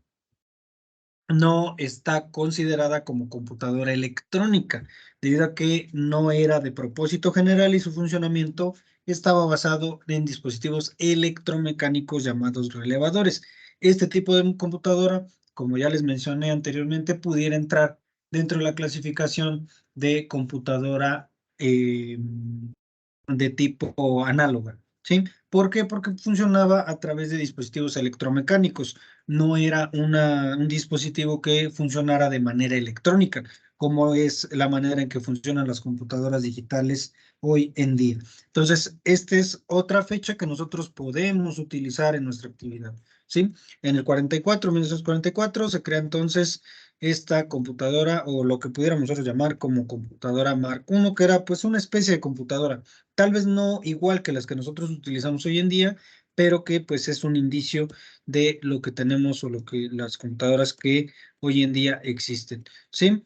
no está considerada como computadora electrónica, debido a que no era de propósito general y su funcionamiento estaba basado en dispositivos electromecánicos llamados relevadores. Este tipo de computadora, como ya les mencioné anteriormente, pudiera entrar dentro de la clasificación de computadora de tipo análoga, ¿sí? ¿Por qué? Porque funcionaba a través de dispositivos electromecánicos, no era un dispositivo que funcionara de manera electrónica, como es la manera en que funcionan las computadoras digitales hoy en día. Entonces, esta es otra fecha que nosotros podemos utilizar en nuestra actividad, ¿sí? En el 1944, se crea entonces esta computadora, o lo que pudiéramos nosotros llamar como computadora Mark I, que era pues una especie de computadora, tal vez no igual que las que nosotros utilizamos hoy en día, pero que pues es un indicio de lo que tenemos o lo que las computadoras que hoy en día existen, ¿sí?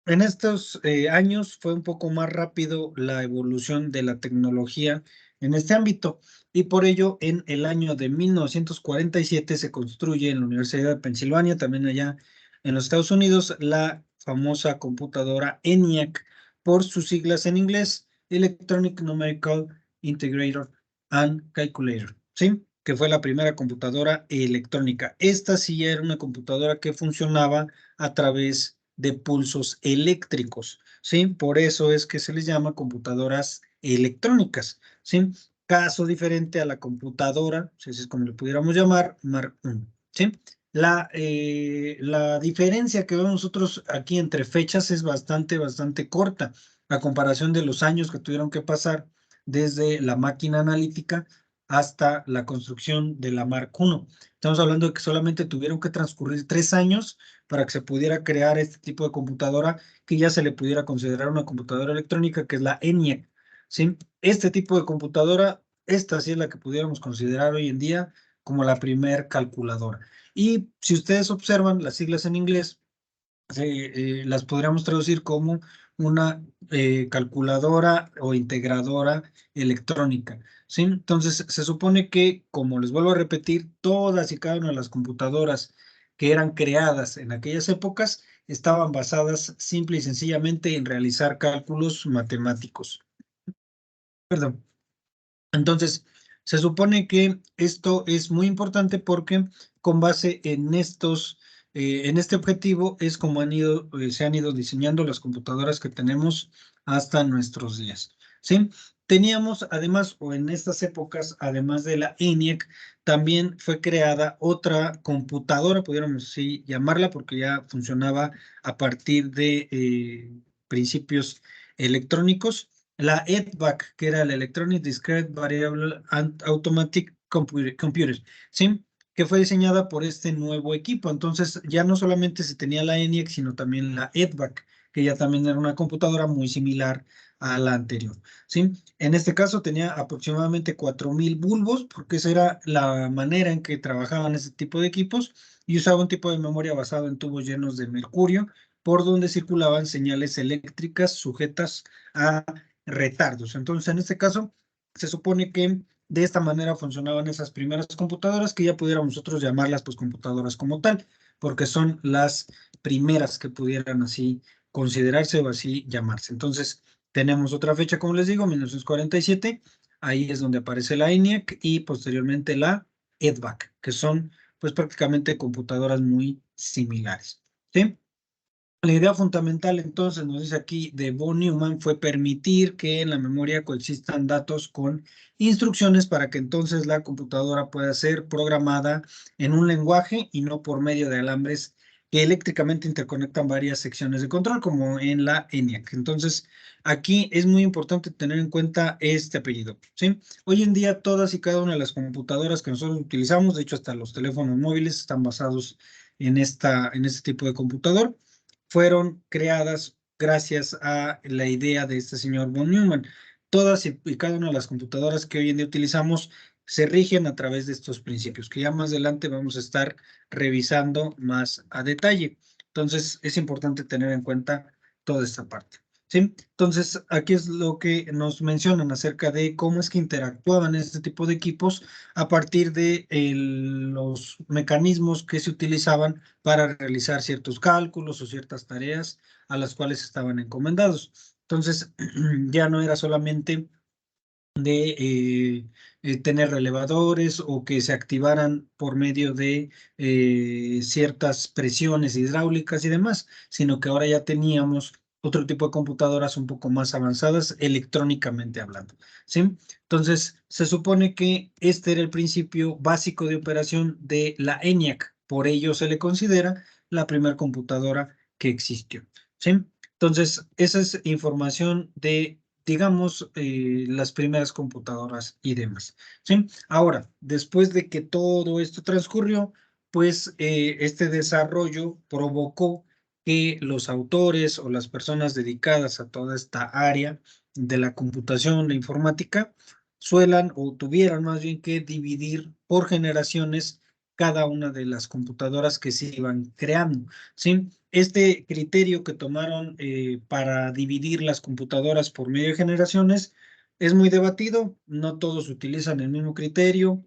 En estos años fue un poco más rápido la evolución de la tecnología en este ámbito, y por ello en el año de 1947 se construye en la Universidad de Pensilvania, también allá en los Estados Unidos, la famosa computadora ENIAC, por sus siglas en inglés, Electronic Numerical Integrator and Calculator, ¿sí? Que fue la primera computadora electrónica. Esta sí era una computadora que funcionaba a través de pulsos eléctricos, ¿sí? Por eso es que se les llama computadoras electrónicas, ¿sí? Caso diferente a la computadora, si así es como le pudiéramos llamar, Mark I, ¿sí? La diferencia que vemos nosotros aquí entre fechas es bastante corta, a comparación de los años que tuvieron que pasar desde la máquina analítica hasta la construcción de la Mark I. Estamos hablando de que solamente tuvieron que transcurrir 3 años para que se pudiera crear este tipo de computadora que ya se le pudiera considerar una computadora electrónica, que es la ENIAC, ¿sí? Este tipo de computadora, esta sí es la que pudiéramos considerar hoy en día como la primer calculadora. Y si ustedes observan las siglas en inglés, las podríamos traducir como una calculadora o integradora electrónica, ¿sí? Entonces, se supone que, como les vuelvo a repetir, todas y cada una de las computadoras que eran creadas en aquellas épocas estaban basadas simple y sencillamente en realizar cálculos matemáticos. Perdón. Entonces, se supone que esto es muy importante porque con base en en este objetivo es como se han ido diseñando las computadoras que tenemos hasta nuestros días, ¿sí? Teníamos además, o en estas épocas, además de la ENIAC, también fue creada otra computadora, pudiéramos así llamarla, porque ya funcionaba a partir de principios electrónicos, la EDVAC, que era la Electronic Discrete Variable and Automatic Computer, ¿sí? Que fue diseñada por este nuevo equipo. Entonces, ya no solamente se tenía la ENIAC, sino también la EDVAC, que ya también era una computadora muy similar a la anterior, ¿sí? En este caso tenía aproximadamente 4000 bulbos, porque esa era la manera en que trabajaban ese tipo de equipos, y usaba un tipo de memoria basado en tubos llenos de mercurio, por donde circulaban señales eléctricas sujetas a retardos. Entonces, en este caso, se supone que de esta manera funcionaban esas primeras computadoras, que ya pudiéramos nosotros llamarlas pues computadoras como tal, porque son las primeras que pudieran así considerarse o así llamarse. Entonces, tenemos otra fecha, como les digo, 1947, ahí es donde aparece la ENIAC y posteriormente la EDVAC, que son pues prácticamente computadoras muy similares, ¿sí? La idea fundamental, entonces, nos dice aquí de von Neumann fue permitir que en la memoria coexistan datos con instrucciones para que entonces la computadora pueda ser programada en un lenguaje y no por medio de alambres que eléctricamente interconectan varias secciones de control, como en la ENIAC. Entonces, aquí es muy importante tener en cuenta este apellido, ¿sí? Hoy en día, todas y cada una de las computadoras que nosotros utilizamos, de hecho, hasta los teléfonos móviles están basados en este tipo de computador, fueron creadas gracias a la idea de este señor von Neumann. Todas y cada una de las computadoras que hoy en día utilizamos se rigen a través de estos principios, que ya más adelante vamos a estar revisando más a detalle. Entonces, es importante tener en cuenta toda esta parte, ¿sí? Entonces, aquí es lo que nos mencionan acerca de cómo es que interactuaban este tipo de equipos a partir de los mecanismos que se utilizaban para realizar ciertos cálculos o ciertas tareas a las cuales estaban encomendados. Entonces, ya no era solamente de tener relevadores o que se activaran por medio de ciertas presiones hidráulicas y demás, sino que ahora ya teníamos otro tipo de computadoras un poco más avanzadas electrónicamente hablando, ¿sí? Entonces, se supone que este era el principio básico de operación de la ENIAC, por ello se le considera la primera computadora que existió, ¿sí? Entonces, esa es información de, digamos, las primeras computadoras y demás, ¿sí? Ahora, después de que todo esto transcurrió, pues este desarrollo provocó que los autores o las personas dedicadas a toda esta área de la computación, la informática, suelan o tuvieran más bien que dividir por generaciones cada una de las computadoras que se iban creando, ¿sí? Este criterio que tomaron para dividir las computadoras por medio de generaciones es muy debatido, no todos utilizan el mismo criterio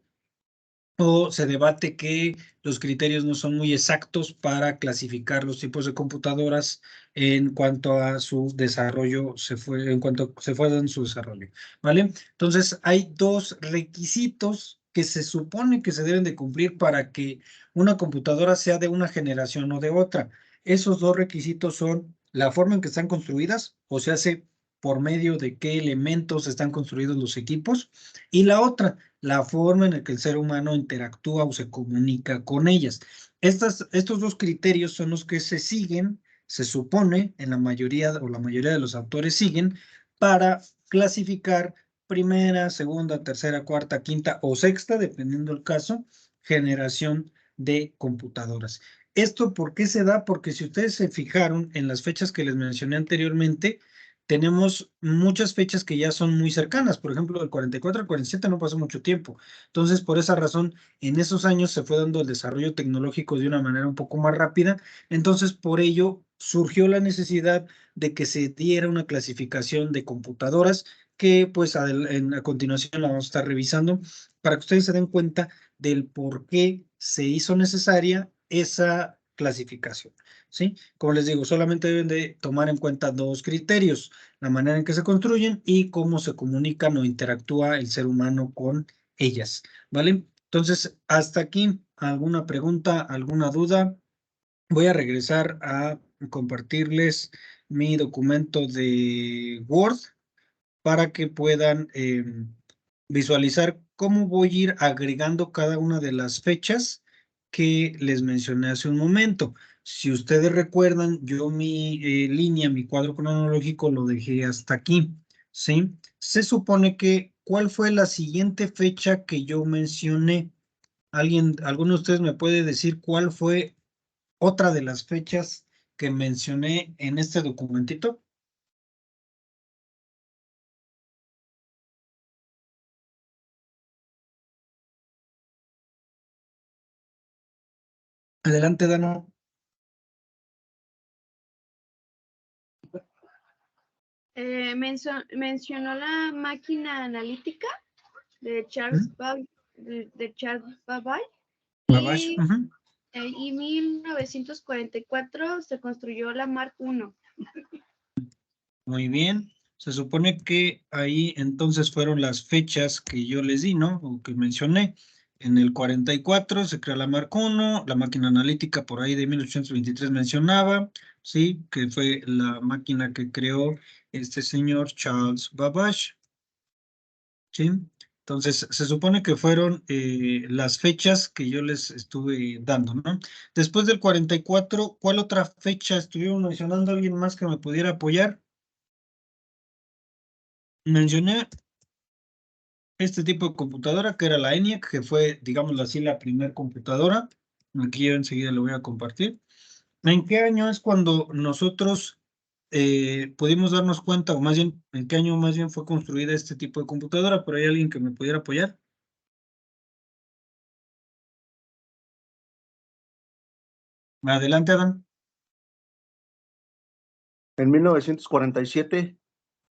o se debate que los criterios no son muy exactos para clasificar los tipos de computadoras en cuanto a su desarrollo, en cuanto se fue en su desarrollo, ¿vale? Entonces, hay dos requisitos que se supone que se deben de cumplir para que una computadora sea de una generación o de otra. Esos dos requisitos son la forma en que están construidas, o se hace por medio de qué elementos están construidos los equipos, y la otra, la forma en la que el ser humano interactúa o se comunica con ellas. Estos dos criterios son los que se siguen, se supone, en la mayoría o la mayoría de los autores siguen, para clasificar primera, segunda, tercera, cuarta, quinta o sexta, dependiendo del caso, generación de computadoras. ¿Esto por qué se da? Porque si ustedes se fijaron en las fechas que les mencioné anteriormente, tenemos muchas fechas que ya son muy cercanas. Por ejemplo, del 44 al 47 no pasó mucho tiempo. Entonces, por esa razón, en esos años se fue dando el desarrollo tecnológico de una manera un poco más rápida. Entonces, por ello, surgió la necesidad de que se diera una clasificación de computadoras que, pues, a continuación la vamos a estar revisando para que ustedes se den cuenta del por qué se hizo necesaria esa clasificación, ¿sí? Como les digo, solamente deben de tomar en cuenta dos criterios: la manera en que se construyen y cómo se comunican o interactúa el ser humano con ellas, ¿vale? Entonces, hasta aquí, ¿alguna pregunta, alguna duda? Voy a regresar a compartirles mi documento de Word para que puedan visualizar cómo voy a ir agregando cada una de las fechas que les mencioné hace un momento. Si ustedes recuerdan, yo mi línea, mi cuadro cronológico lo dejé hasta aquí, ¿sí? Se supone que, ¿cuál fue la siguiente fecha que yo mencioné? ¿Alguno de ustedes me puede decir cuál fue otra de las fechas que mencioné en este documentito? Adelante, Dano. Mencionó la máquina analítica de Charles Babbage. Babbage, Y 1944 se construyó la Mark I. Muy bien. Se supone que ahí entonces fueron las fechas que yo les di, ¿no? O que mencioné. En el 44 se crea la Mark I, la máquina analítica por ahí de 1823 mencionaba, ¿sí? Que fue la máquina que creó este señor Charles Babbage, ¿sí? Entonces, se supone que fueron las fechas que yo les estuve dando, ¿no? Después del 44, ¿cuál otra fecha estuvieron mencionando? ¿Alguien más que me pudiera apoyar? Mencioné este tipo de computadora que era la ENIAC, que fue, digámoslo así, la primera computadora. Aquí yo enseguida lo voy a compartir. ¿En qué año es cuando nosotros pudimos darnos cuenta, o más bien, en qué año más bien fue construida este tipo de computadora? ¿Pero hay alguien que me pudiera apoyar? Adelante, Adán. En 1947.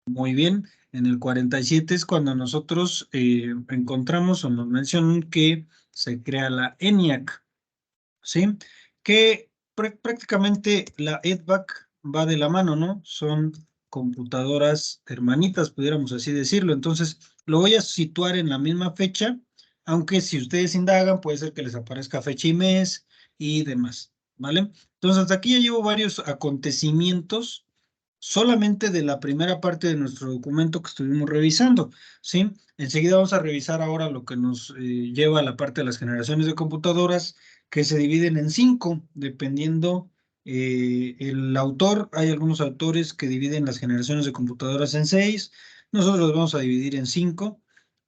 Muy bien, en el 47 es cuando nosotros encontramos o nos mencionan que se crea la ENIAC, ¿sí? Que prácticamente la EDVAC va de la mano, ¿no? Son computadoras hermanitas, pudiéramos así decirlo. Entonces, lo voy a situar en la misma fecha, aunque si ustedes indagan, puede ser que les aparezca fecha y mes y demás, ¿vale? Entonces, hasta aquí ya llevo varios acontecimientos solamente de la primera parte de nuestro documento que estuvimos revisando, ¿sí? Enseguida vamos a revisar ahora lo que nos lleva a la parte de las generaciones de computadoras, que se dividen en 5, dependiendo el autor. Hay algunos autores que dividen las generaciones de computadoras en 6, nosotros los vamos a dividir en 5,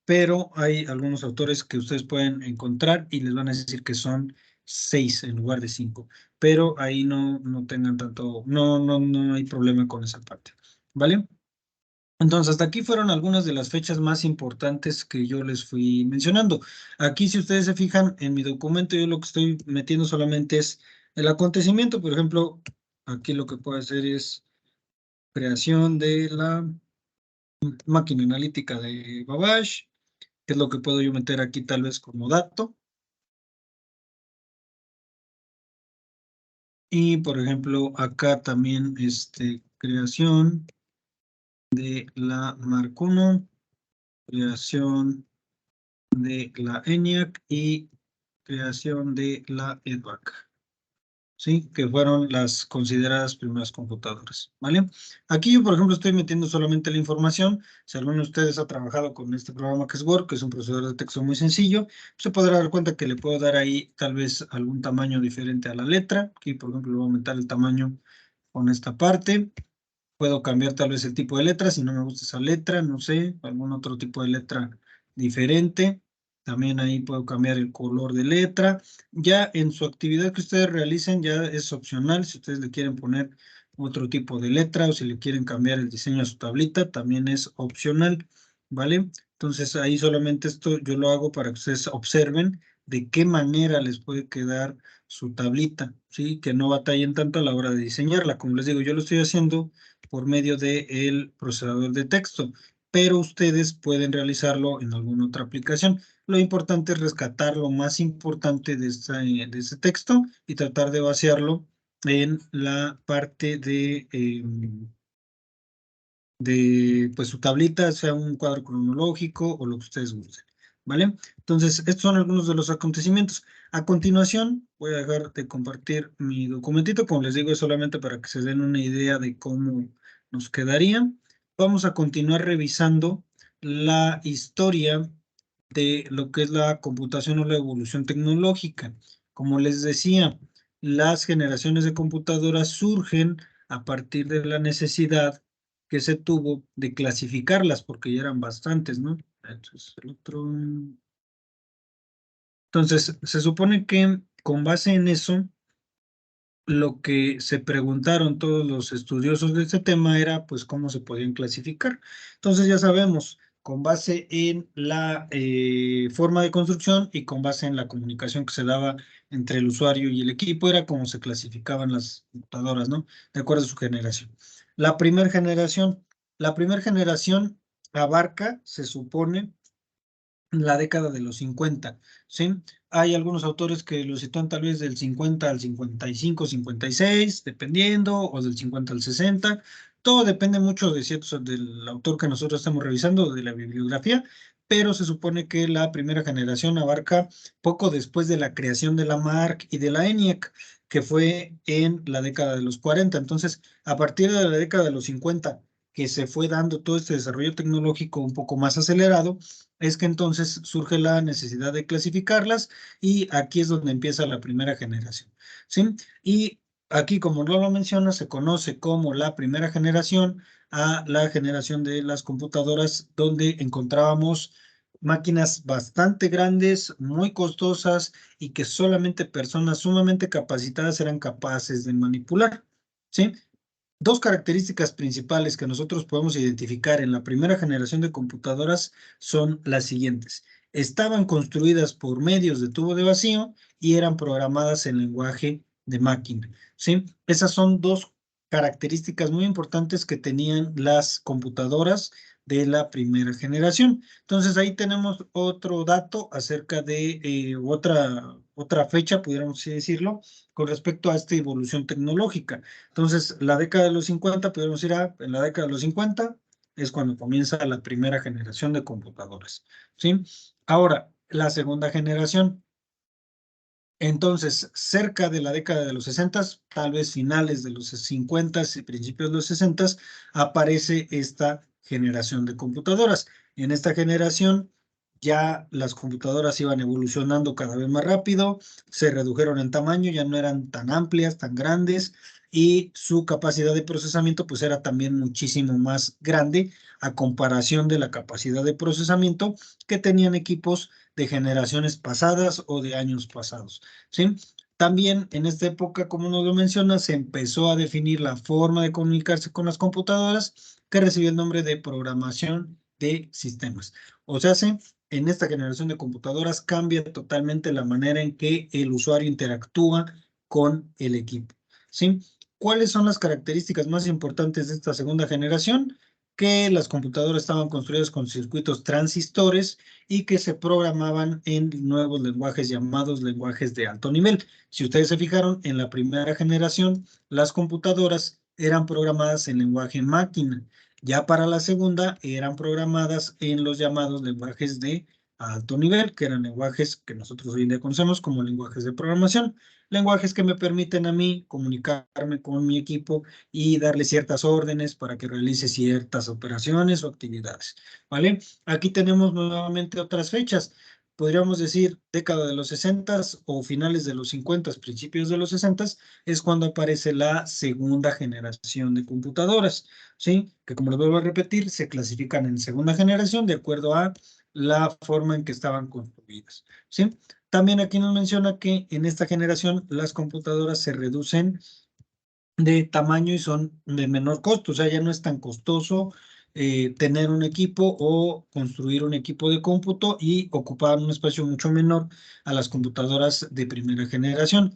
pero hay algunos autores que ustedes pueden encontrar y les van a decir que son 6 en lugar de 5, pero ahí no tengan tanto, no hay problema con esa parte, ¿vale? Entonces, hasta aquí fueron algunas de las fechas más importantes que yo les fui mencionando. Aquí, si ustedes se fijan en mi documento, yo lo que estoy metiendo solamente es el acontecimiento. Por ejemplo, aquí lo que puedo hacer es creación de la máquina analítica de Babbage, que es lo que puedo yo meter aquí tal vez como dato. Y, por ejemplo, acá también creación de la Mark I, creación de la ENIAC y creación de la EDVAC, ¿sí? Que fueron las consideradas primeras computadoras, ¿vale? Aquí yo, por ejemplo, estoy metiendo solamente la información. Si alguno de ustedes ha trabajado con este programa que es Word, que es un procesador de texto muy sencillo, se podrá dar cuenta que le puedo dar ahí tal vez algún tamaño diferente a la letra. Aquí, por ejemplo, le voy a aumentar el tamaño con esta parte. Puedo cambiar tal vez el tipo de letra, si no me gusta esa letra, no sé, algún otro tipo de letra diferente. También ahí puedo cambiar el color de letra. Ya en su actividad que ustedes realicen ya es opcional. Si ustedes le quieren poner otro tipo de letra o si le quieren cambiar el diseño a su tablita, también es opcional, ¿vale? Entonces ahí solamente esto yo lo hago para que ustedes observen de qué manera les puede quedar su tablita, ¿sí? Que no batallen tanto a la hora de diseñarla. Como les digo, yo lo estoy haciendo por medio del procesador de texto, pero ustedes pueden realizarlo en alguna otra aplicación. Lo importante es rescatar lo más importante de ese texto y tratar de vaciarlo en la parte de pues, su tablita, sea un cuadro cronológico o lo que ustedes gusten, ¿vale? Entonces, estos son algunos de los acontecimientos. A continuación, voy a dejar de compartir mi documentito, como les digo, es solamente para que se den una idea de cómo nos quedaría. Vamos a continuar revisando la historia de lo que es la computación o la evolución tecnológica. Como les decía, las generaciones de computadoras surgen a partir de la necesidad que se tuvo de clasificarlas, porque ya eran bastantes, ¿no? Entonces, se supone que con base en eso, lo que se preguntaron todos los estudiosos de este tema era, pues, cómo se podían clasificar. Entonces, ya sabemos, con base en la forma de construcción y con base en la comunicación que se daba entre el usuario y el equipo, era como se clasificaban las computadoras, ¿no? De acuerdo a su generación. La primera generación La primera generación abarca, se supone, la década de los 50, ¿sí? Hay algunos autores que lo sitúan tal vez del 50 al 55, 56, dependiendo, o del 50 al 60. Todo depende mucho de ciertos, del autor que nosotros estamos revisando, de la bibliografía, pero se supone que la primera generación abarca poco después de la creación de la MARC y de la ENIAC, que fue en la década de los 40. Entonces, a partir de la década de los 50, que se fue dando todo este desarrollo tecnológico un poco más acelerado, es que entonces surge la necesidad de clasificarlas y aquí es donde empieza la primera generación, ¿sí? Y aquí, como no lo menciona, se conoce como la primera generación a la generación de las computadoras, donde encontrábamos máquinas bastante grandes, muy costosas y que solamente personas sumamente capacitadas eran capaces de manipular, ¿sí? Dos características principales que nosotros podemos identificar en la primera generación de computadoras son las siguientes. Estaban construidas por medios de tubo de vacío y eran programadas en lenguaje de máquina, ¿sí? Esas son dos características muy importantes que tenían las computadoras de la primera generación. Entonces ahí tenemos otro dato acerca de otra fecha, pudiéramos así decirlo, con respecto a esta evolución tecnológica. Entonces, la década de los 50, podemos ir en la década de los 50, es cuando comienza la primera generación de computadoras, ¿sí? Ahora, la segunda generación. Entonces, cerca de la década de los 60, tal vez finales de los 50 y principios de los 60, aparece esta generación de computadoras. En esta generación ya las computadoras iban evolucionando cada vez más rápido, se redujeron en tamaño, ya no eran tan amplias, tan grandes, y su capacidad de procesamiento pues era también muchísimo más grande a comparación de la capacidad de procesamiento que tenían equipos de generaciones pasadas o de años pasados, ¿sí? También en esta época, como nos lo menciona, se empezó a definir la forma de comunicarse con las computadoras, que recibió el nombre de programación de sistemas. O sea, en esta generación de computadoras cambia totalmente la manera en que el usuario interactúa con el equipo, ¿sí? ¿Cuáles son las características más importantes de esta segunda generación? Que las computadoras estaban construidas con circuitos transistores y que se programaban en nuevos lenguajes llamados lenguajes de alto nivel. Si ustedes se fijaron, en la primera generación, las computadoras eran programadas en lenguaje máquina. Ya para la segunda, eran programadas en los llamados lenguajes de alto nivel, que eran lenguajes que nosotros hoy en día conocemos como lenguajes de programación. Lenguajes que me permiten a mí comunicarme con mi equipo y darle ciertas órdenes para que realice ciertas operaciones o actividades, ¿vale? Aquí tenemos nuevamente otras fechas. Podríamos decir década de los 60 o finales de los 50, principios de los 60, es cuando aparece la segunda generación de computadoras, ¿sí? Que como les vuelvo a repetir, se clasifican en segunda generación de acuerdo a la forma en que estaban construidas, ¿sí? También aquí nos menciona que en esta generación las computadoras se reducen de tamaño y son de menor costo, o sea, ya no es tan costoso tener un equipo o construir un equipo de cómputo y ocupar un espacio mucho menor a las computadoras de primera generación.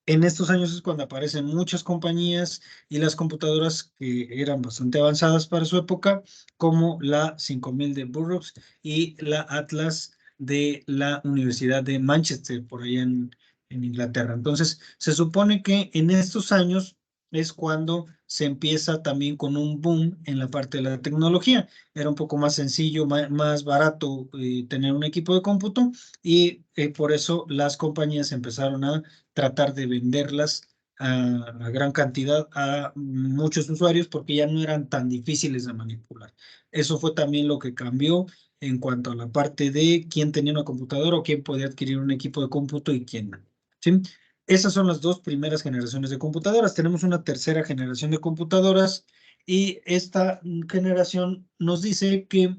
En estos años es cuando aparecen muchas compañías y las computadoras que eran bastante avanzadas para su época, como la 5000 de Burroughs y la Atlas de la Universidad de Manchester, por allá en Inglaterra. Entonces, se supone que en estos años es cuando se empieza también con un boom en la parte de la tecnología. Era un poco más sencillo, más barato tener un equipo de cómputo y por eso las compañías empezaron a tratar de venderlas a gran cantidad a muchos usuarios porque ya no eran tan difíciles de manipular. Eso fue también lo que cambió en cuanto a la parte de quién tenía una computadora o quién podía adquirir un equipo de cómputo y quién no, ¿sí? Esas son las dos primeras generaciones de computadoras. Tenemos una tercera generación de computadoras y esta generación nos dice que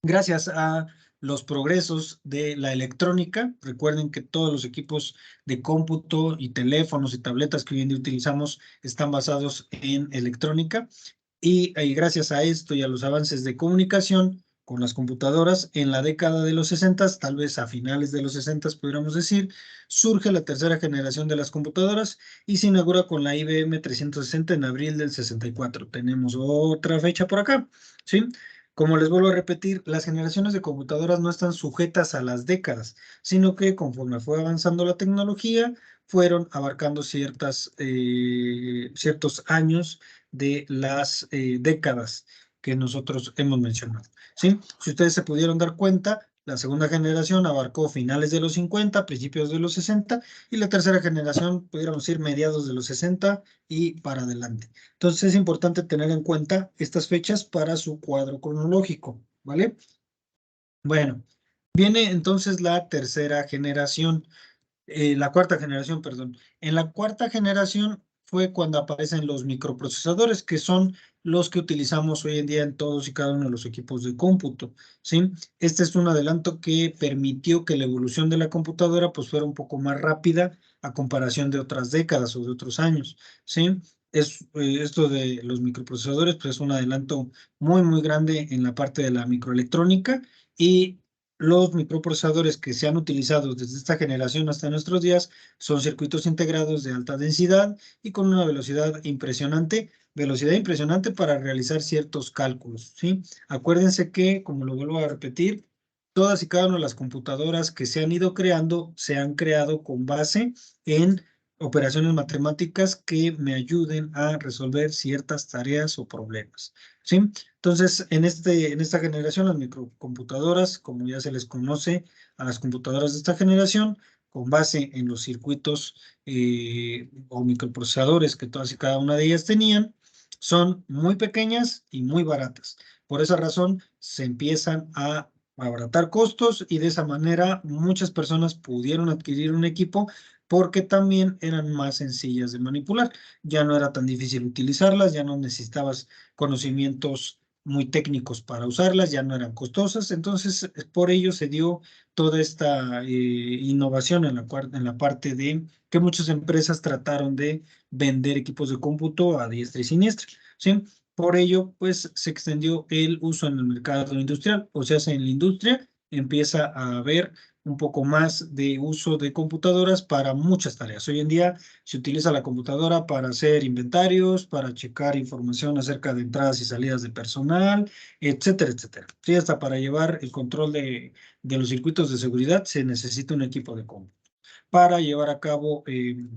gracias a los progresos de la electrónica, recuerden que todos los equipos de cómputo y teléfonos y tabletas que hoy en día utilizamos están basados en electrónica y gracias a esto y a los avances de comunicación, con las computadoras. En la década de los 60, tal vez a finales de los 60, pudiéramos decir, surge la tercera generación de las computadoras y se inaugura con la IBM 360 en abril del 64. Tenemos otra fecha por acá, ¿sí? Como les vuelvo a repetir, las generaciones de computadoras no están sujetas a las décadas, sino que conforme fue avanzando la tecnología, fueron abarcando ciertos años de las décadas que nosotros hemos mencionado, ¿sí? Si ustedes se pudieron dar cuenta, la segunda generación abarcó finales de los 50, principios de los 60, y la tercera generación, pudiéramos decir, mediados de los 60 y para adelante. Entonces es importante tener en cuenta estas fechas para su cuadro cronológico, ¿vale? Bueno, viene entonces la tercera generación. La cuarta generación, perdón. En la cuarta generación fue cuando aparecen los microprocesadores, que son los que utilizamos hoy en día en todos y cada uno de los equipos de cómputo, ¿sí? Este es un adelanto que permitió que la evolución de la computadora pues fuera un poco más rápida a comparación de otras décadas o de otros años, ¿sí? Esto de los microprocesadores pues es un adelanto muy, muy grande en la parte de la microelectrónica y los microprocesadores que se han utilizado desde esta generación hasta nuestros días son circuitos integrados de alta densidad y con una velocidad impresionante para realizar ciertos cálculos, ¿sí? Acuérdense que, como lo vuelvo a repetir, todas y cada una de las computadoras que se han ido creando se han creado con base en operaciones matemáticas que me ayuden a resolver ciertas tareas o problemas, ¿sí? Entonces, en esta generación, las microcomputadoras, como ya se les conoce a las computadoras de esta generación, con base en los circuitos o microprocesadores que todas y cada una de ellas tenían, son muy pequeñas y muy baratas. Por esa razón, se empiezan a abaratar costos y de esa manera muchas personas pudieron adquirir un equipo porque también eran más sencillas de manipular. Ya no era tan difícil utilizarlas, ya no necesitabas conocimientos muy técnicos para usarlas, ya no eran costosas, entonces por ello se dio toda esta innovación en la parte de que muchas empresas trataron de vender equipos de cómputo a diestra y siniestra, ¿sí? Por ello, pues se extendió el uso en el mercado industrial, o sea, en la industria empieza a haber un poco más de uso de computadoras para muchas tareas. Hoy en día se utiliza la computadora para hacer inventarios, para checar información acerca de entradas y salidas de personal, etcétera, etcétera. Sí, hasta para llevar el control de los circuitos de seguridad se necesita un equipo de cómputo. Para llevar a cabo el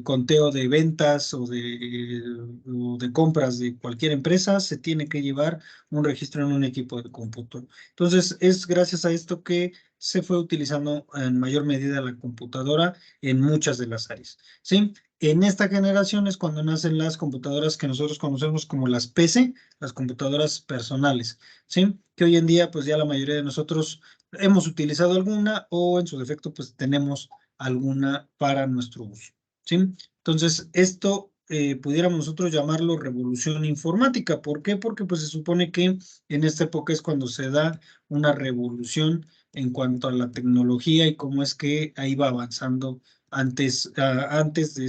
conteo de ventas o de compras de cualquier empresa, se tiene que llevar un registro en un equipo de cómputo. Entonces, es gracias a esto que se fue utilizando en mayor medida la computadora en muchas de las áreas, ¿sí? En esta generación es cuando nacen las computadoras que nosotros conocemos como las PC, las computadoras personales, ¿sí? Que hoy en día, pues ya la mayoría de nosotros hemos utilizado alguna o en su defecto, pues tenemos alguna para nuestro uso, ¿sí? Entonces, esto pudiéramos nosotros llamarlo revolución informática. ¿Por qué? Porque pues se supone que en esta época es cuando se da una revolución en cuanto a la tecnología y cómo es que ahí va avanzando antes de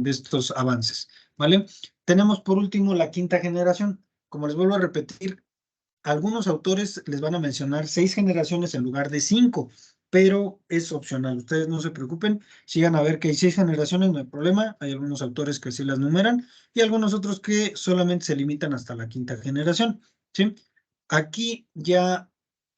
estos avances, ¿vale? Tenemos por último la quinta generación. Como les vuelvo a repetir, algunos autores les van a mencionar 6 generaciones en lugar de 5, pero es opcional. Ustedes no se preocupen, sigan a ver que hay 6 generaciones, no hay problema. Hay algunos autores que sí las numeran y algunos otros que solamente se limitan hasta la quinta generación, ¿sí? Aquí ya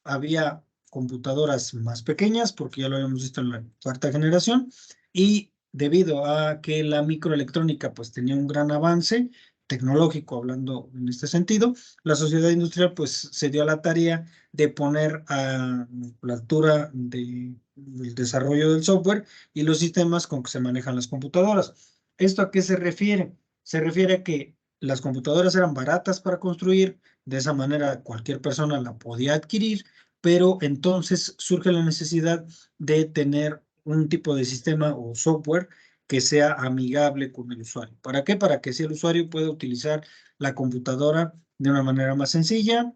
había computadoras más pequeñas, porque ya lo habíamos visto en la cuarta generación, y debido a que la microelectrónica pues tenía un gran avance tecnológico, hablando en este sentido, la sociedad industrial pues se dio a la tarea de poner a la altura del desarrollo del software y los sistemas con que se manejan las computadoras. ¿Esto a qué se refiere? Se refiere a que las computadoras eran baratas para construir, de esa manera cualquier persona la podía adquirir, pero entonces surge la necesidad de tener un tipo de sistema o software que sea amigable con el usuario. ¿Para qué? Para que si el usuario pueda utilizar la computadora de una manera más sencilla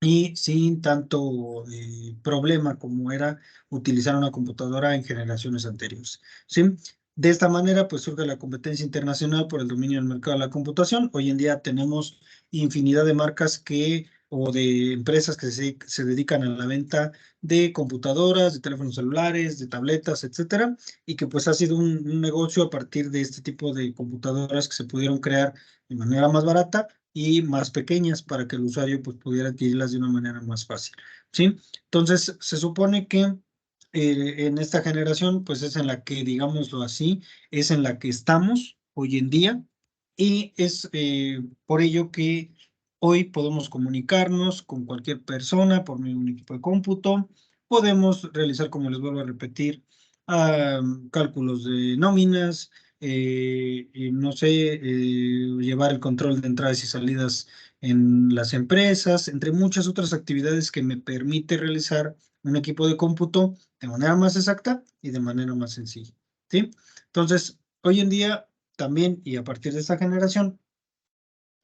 y sin tanto problema como era utilizar una computadora en generaciones anteriores, ¿sí? De esta manera, pues surge la competencia internacional por el dominio del mercado de la computación. Hoy en día tenemos infinidad de marcas o de empresas que se dedican a la venta de computadoras, de teléfonos celulares, de tabletas, etcétera, y que pues ha sido un negocio a partir de este tipo de computadoras que se pudieron crear de manera más barata y más pequeñas para que el usuario pues pudiera adquirirlas de una manera más fácil, ¿sí? Entonces, se supone que en esta generación, pues es en la que, digámoslo así, es en la que estamos hoy en día, y es por ello que hoy podemos comunicarnos con cualquier persona por medio de un equipo de cómputo, podemos realizar, como les vuelvo a repetir, cálculos de nóminas, no sé, llevar el control de entradas y salidas en las empresas, entre muchas otras actividades que me permite realizar un equipo de cómputo de manera más exacta y de manera más sencilla, ¿sí? Entonces, hoy en día también, y a partir de esta generación,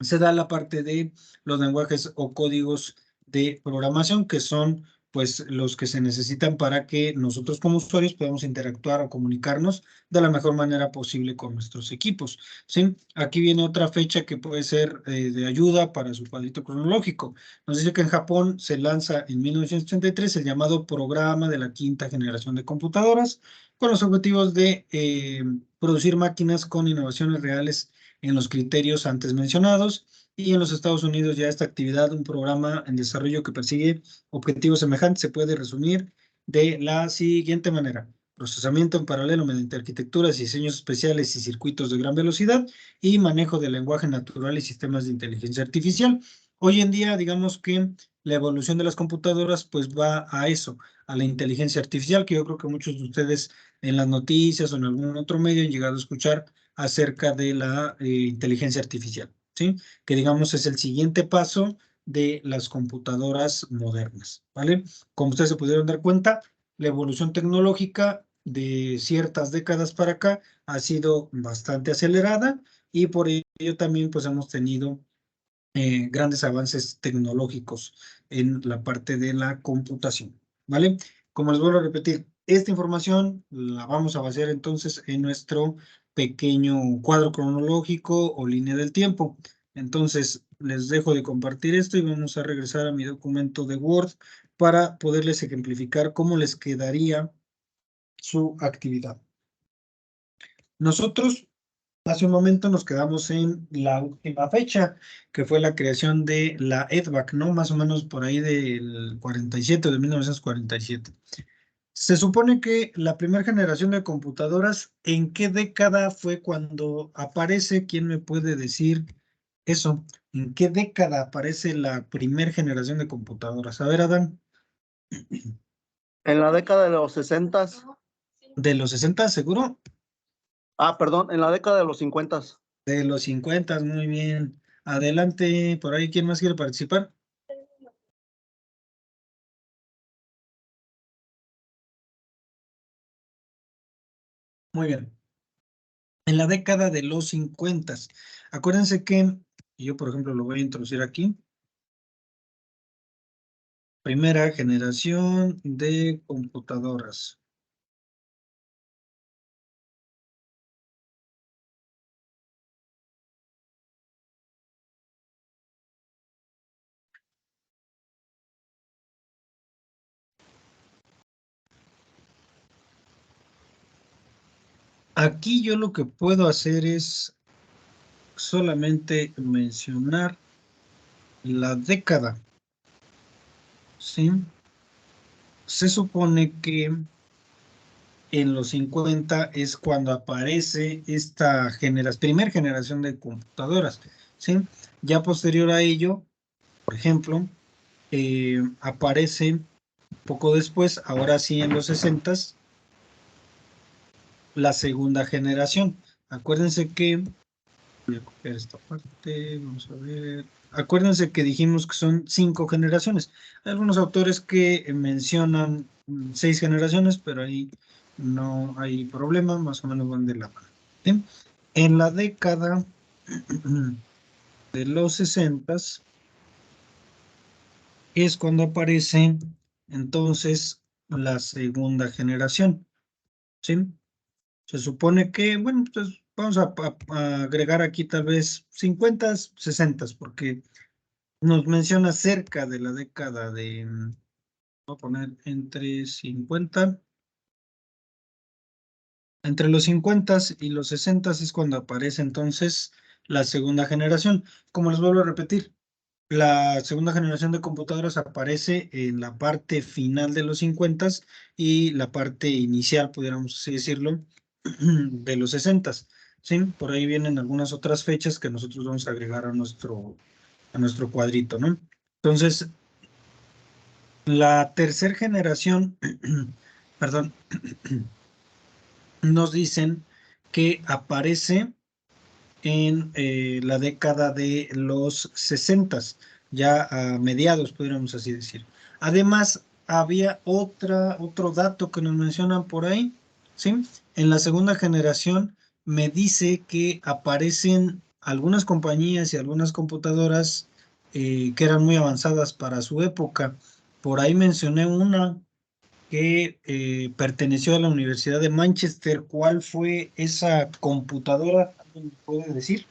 se da la parte de los lenguajes o códigos de programación, que son pues los que se necesitan para que nosotros como usuarios podamos interactuar o comunicarnos de la mejor manera posible con nuestros equipos, ¿sí? Aquí viene otra fecha que puede ser de ayuda para su cuadrito cronológico. Nos dice que en Japón se lanza en 1983 el llamado Programa de la Quinta Generación de Computadoras, con los objetivos de producir máquinas con innovaciones reales en los criterios antes mencionados, y en los Estados Unidos ya esta actividad, un programa en desarrollo que persigue objetivos semejantes, se puede resumir de la siguiente manera: procesamiento en paralelo mediante arquitecturas y diseños especiales y circuitos de gran velocidad, y manejo del lenguaje natural y sistemas de inteligencia artificial. Hoy en día, digamos que la evolución de las computadoras pues va a eso, a la inteligencia artificial, que yo creo que muchos de ustedes en las noticias o en algún otro medio han llegado a escuchar acerca de la inteligencia artificial, ¿sí? Que digamos es el siguiente paso de las computadoras modernas, ¿vale? Como ustedes se pudieron dar cuenta, la evolución tecnológica de ciertas décadas para acá ha sido bastante acelerada, y por ello también pues hemos tenido grandes avances tecnológicos en la parte de la computación, ¿vale? Como les vuelvo a repetir, esta información la vamos a basar entonces en nuestro pequeño cuadro cronológico o línea del tiempo. Entonces, les dejo de compartir esto y vamos a regresar a mi documento de Word para poderles ejemplificar cómo les quedaría su actividad. Nosotros hace un momento nos quedamos en la última fecha, que fue la creación de la EDVAC, ¿no? Más o menos por ahí del 47, de 1947. Se supone que la primera generación de computadoras, ¿en qué década fue cuando aparece? ¿Quién me puede decir eso? ¿En qué década aparece la primera generación de computadoras? A ver, Adán. En la década de los 60. ¿De los 60, seguro? Perdón, en la década de los 50. De los 50, muy bien. Adelante, por ahí, ¿quién más quiere participar? Muy bien. En la década de los 50. Acuérdense que, yo por ejemplo lo voy a introducir aquí. Primera generación de computadoras. Aquí yo lo que puedo hacer es solamente mencionar la década, ¿sí? Se supone que en los 50 es cuando aparece esta primera generación de computadoras, ¿sí? Ya posterior a ello, por ejemplo, aparece poco después, ahora sí en los 60, la segunda generación. Acuérdense que, voy a copiar esta parte, vamos a ver. Acuérdense que dijimos que son 5 generaciones. Hay algunos autores que mencionan 6 generaciones, pero ahí no hay problema, más o menos van de la mano, ¿sí? En la década de los 60 es cuando aparece entonces la segunda generación, ¿sí? Se supone que, bueno, pues vamos a agregar aquí tal vez 50, 60, porque nos menciona cerca de la década de, voy a poner entre 50, entre los 50 y los 60 es cuando aparece entonces la segunda generación. Como les vuelvo a repetir, la segunda generación de computadoras aparece en la parte final de los 50 y la parte inicial, pudiéramos así decirlo, de los 60. ¿Sí? Por ahí vienen algunas otras fechas que nosotros vamos a agregar a nuestro cuadrito, ¿no? Entonces, la tercera generación, perdón, nos dicen que aparece en la década de los 60, ya a mediados, podríamos así decir. Además, había otro dato que nos mencionan por ahí, ¿sí? En la segunda generación me dice que aparecen algunas compañías y algunas computadoras que eran muy avanzadas para su época. Por ahí mencioné una que perteneció a la Universidad de Manchester. ¿Cuál fue esa computadora? ¿Alguien me puede decir?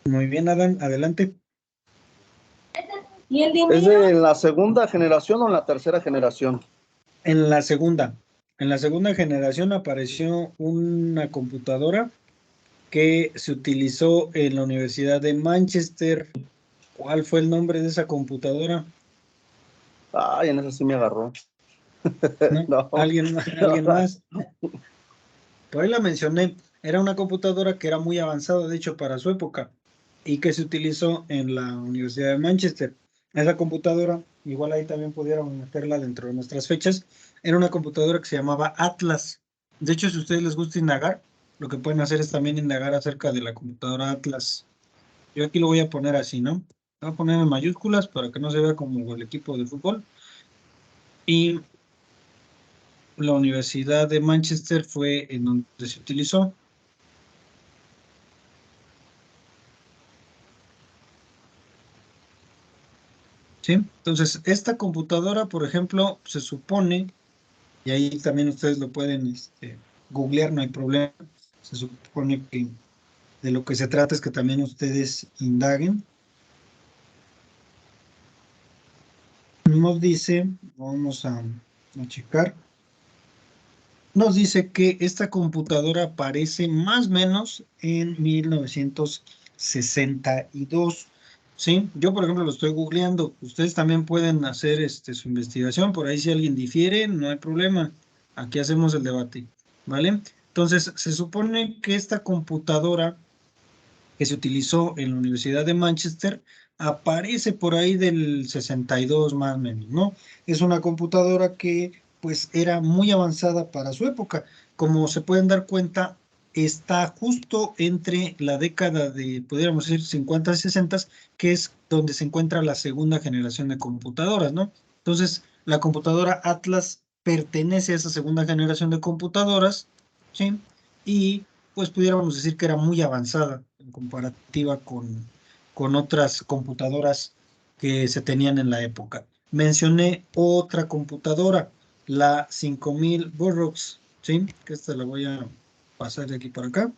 Muy bien, Adán, adelante. ¿Es de la segunda generación o la tercera generación? En la segunda generación apareció una computadora que se utilizó en la Universidad de Manchester. ¿Cuál fue el nombre de esa computadora? Ay, en eso sí me agarró. ¿No? No. ¿Alguien más? Por ahí la mencioné. Era una computadora que era muy avanzada, de hecho, para su época, y que se utilizó en la Universidad de Manchester. Esa computadora, igual ahí también pudieron meterla dentro de nuestras fechas, era una computadora que se llamaba Atlas. De hecho, si a ustedes les gusta indagar, lo que pueden hacer es también indagar acerca de la computadora Atlas. Yo aquí lo voy a poner así, ¿no? Lo voy a poner en mayúsculas para que no se vea como el equipo de fútbol. Y la Universidad de Manchester fue en donde se utilizó. ¿Sí? Entonces, esta computadora, por ejemplo, se supone, y ahí también ustedes lo pueden googlear, no hay problema, se supone que de lo que se trata es que también ustedes indaguen. Nos dice, vamos a checar, nos dice que esta computadora aparece más o menos en 1962. Sí, yo por ejemplo lo estoy googleando. Ustedes también pueden hacer su investigación. Por ahí si alguien difiere, no hay problema. Aquí hacemos el debate, ¿vale? Entonces, se supone que esta computadora que se utilizó en la Universidad de Manchester aparece por ahí del 62 más o menos, ¿no? Es una computadora que pues era muy avanzada para su época. Como se pueden dar cuenta, está justo entre la década de, podríamos decir, 50 y 60, que es donde se encuentra la segunda generación de computadoras, ¿no? Entonces, la computadora Atlas pertenece a esa segunda generación de computadoras, ¿sí? Y pues pudiéramos decir que era muy avanzada en comparativa con otras computadoras que se tenían en la época. Mencioné otra computadora, la 5000 Burroughs, ¿sí? Que esta la voy a pasar de aquí para acá.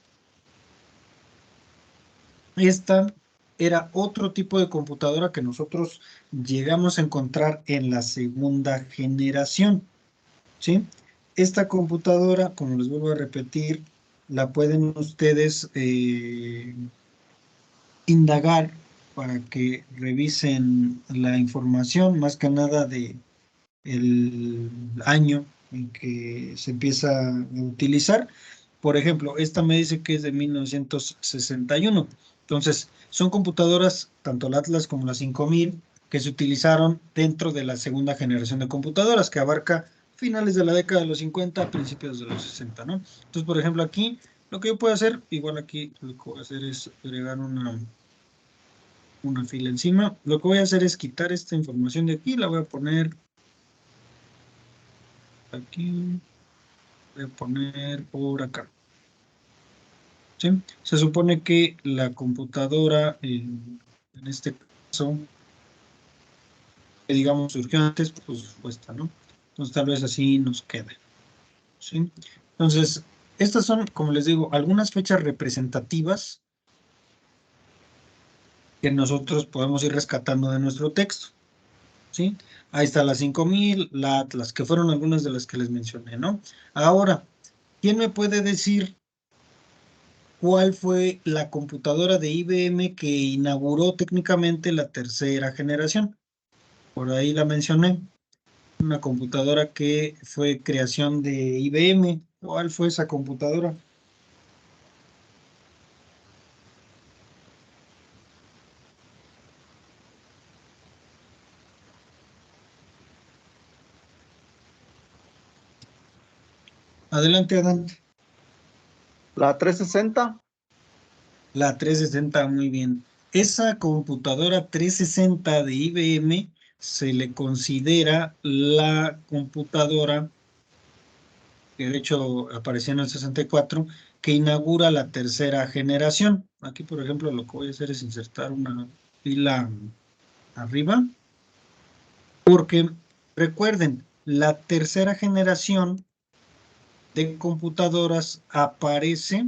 Esta era otro tipo de computadora que nosotros llegamos a encontrar en la segunda generación, ¿sí? Esta computadora, como les vuelvo a repetir, la pueden ustedes indagar para que revisen la información, más que nada de el año en que se empieza a utilizar. Por ejemplo, esta me dice que es de 1961. Entonces, son computadoras, tanto la Atlas como la 5000, que se utilizaron dentro de la segunda generación de computadoras, que abarca finales de la década de los 50, principios de los 60, ¿no? Entonces, por ejemplo, aquí, lo que yo puedo hacer, igual aquí lo que voy a hacer es agregar una fila encima. Lo que voy a hacer es quitar esta información de aquí, la voy a poner aquí, voy a poner por acá. ¿sí? Se supone que la computadora, en este caso, que digamos surgió antes, pues fue esta, ¿no? Entonces tal vez así nos queda, ¿sí? Entonces, estas son, como les digo, algunas fechas representativas que nosotros podemos ir rescatando de nuestro texto, ¿sí? Ahí está la 5000, la Atlas, que fueron algunas de las que les mencioné, ¿no? Ahora, ¿quién me puede decir cuál fue la computadora de IBM que inauguró técnicamente la tercera generación? Por ahí la mencioné. Una computadora que fue creación de IBM. ¿Cuál fue esa computadora? Adelante, Adán. La 360. La 360, muy bien. Esa computadora 360 de IBM se le considera la computadora que de hecho apareció en el 64, que inaugura la tercera generación. Aquí, por ejemplo, lo que voy a hacer es insertar una fila arriba, porque recuerden, la tercera generación de computadoras aparece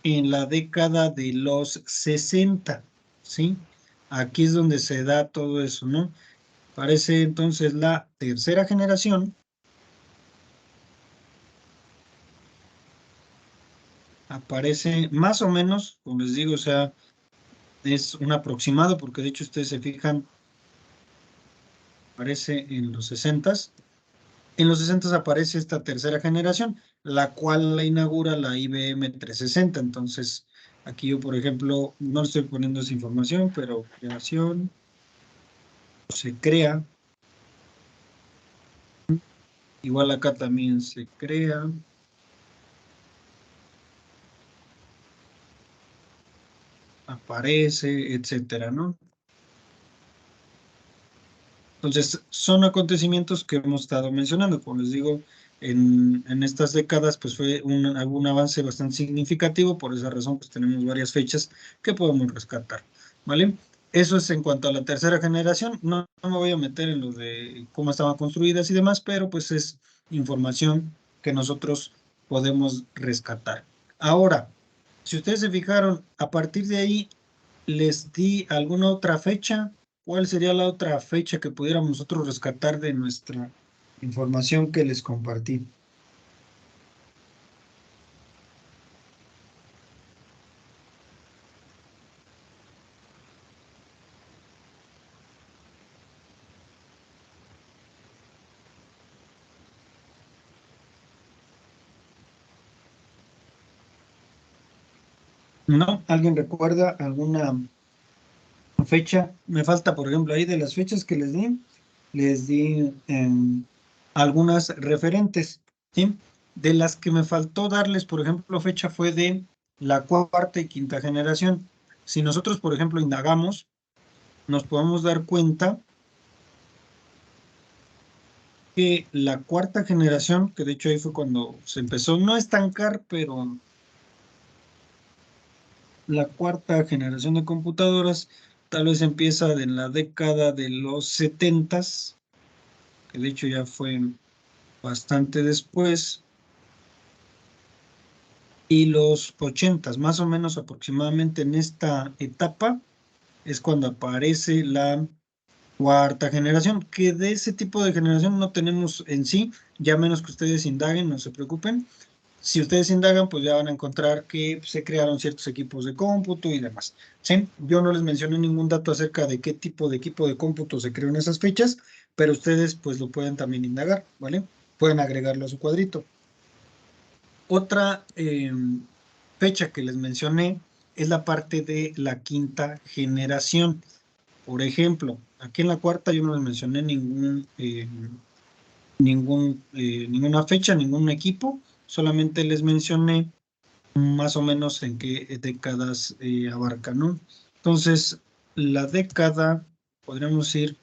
en la década de los 60, ¿sí? Aquí es donde se da todo eso, ¿no? Aparece entonces la tercera generación. Aparece más o menos, como les digo, o sea, es un aproximado, porque de hecho ustedes se fijan, aparece en los 60s. En los 60s aparece esta tercera generación, la cual la inaugura la IBM 360. Entonces, aquí yo, por ejemplo, no estoy poniendo esa información, pero creación, se crea. Igual acá también se crea. Aparece, etcétera, ¿no? Entonces, son acontecimientos que hemos estado mencionando. Como les digo, en estas décadas, pues fue algún avance bastante significativo. Por esa razón, pues tenemos varias fechas que podemos rescatar, ¿vale? Eso es en cuanto a la tercera generación. No me voy a meter en lo de cómo estaban construidas y demás, pero pues es información que nosotros podemos rescatar. Ahora, si ustedes se fijaron, a partir de ahí, les di alguna otra fecha. ¿Cuál sería la otra fecha que pudiéramos nosotros rescatar de nuestra información que les compartí? ¿No? ¿Alguien recuerda alguna fecha? Me falta, por ejemplo, ahí de las fechas que les di algunas referentes, ¿sí? De las que me faltó darles, por ejemplo, fecha fue de la cuarta y quinta generación. Si nosotros, por ejemplo, indagamos, nos podemos dar cuenta que la cuarta generación, que de hecho ahí fue cuando se empezó no a estancar, pero la cuarta generación de computadoras tal vez empieza en la década de los 70s, que de hecho ya fue bastante después, y los 80s, más o menos aproximadamente en esta etapa, es cuando aparece la cuarta generación, que de ese tipo de generación no tenemos en sí, ya menos que ustedes indaguen, no se preocupen. Si ustedes indagan, pues ya van a encontrar que se crearon ciertos equipos de cómputo y demás, ¿sí? Yo no les mencioné ningún dato acerca de qué tipo de equipo de cómputo se creó en esas fechas, pero ustedes pues lo pueden también indagar, ¿vale? Pueden agregarlo a su cuadrito. Otra fecha que les mencioné es la parte de la quinta generación. Por ejemplo, aquí en la cuarta yo no les mencioné ninguna fecha, ningún equipo, solamente les mencioné más o menos en qué décadas abarca, ¿no? Entonces, la década, podríamos ir,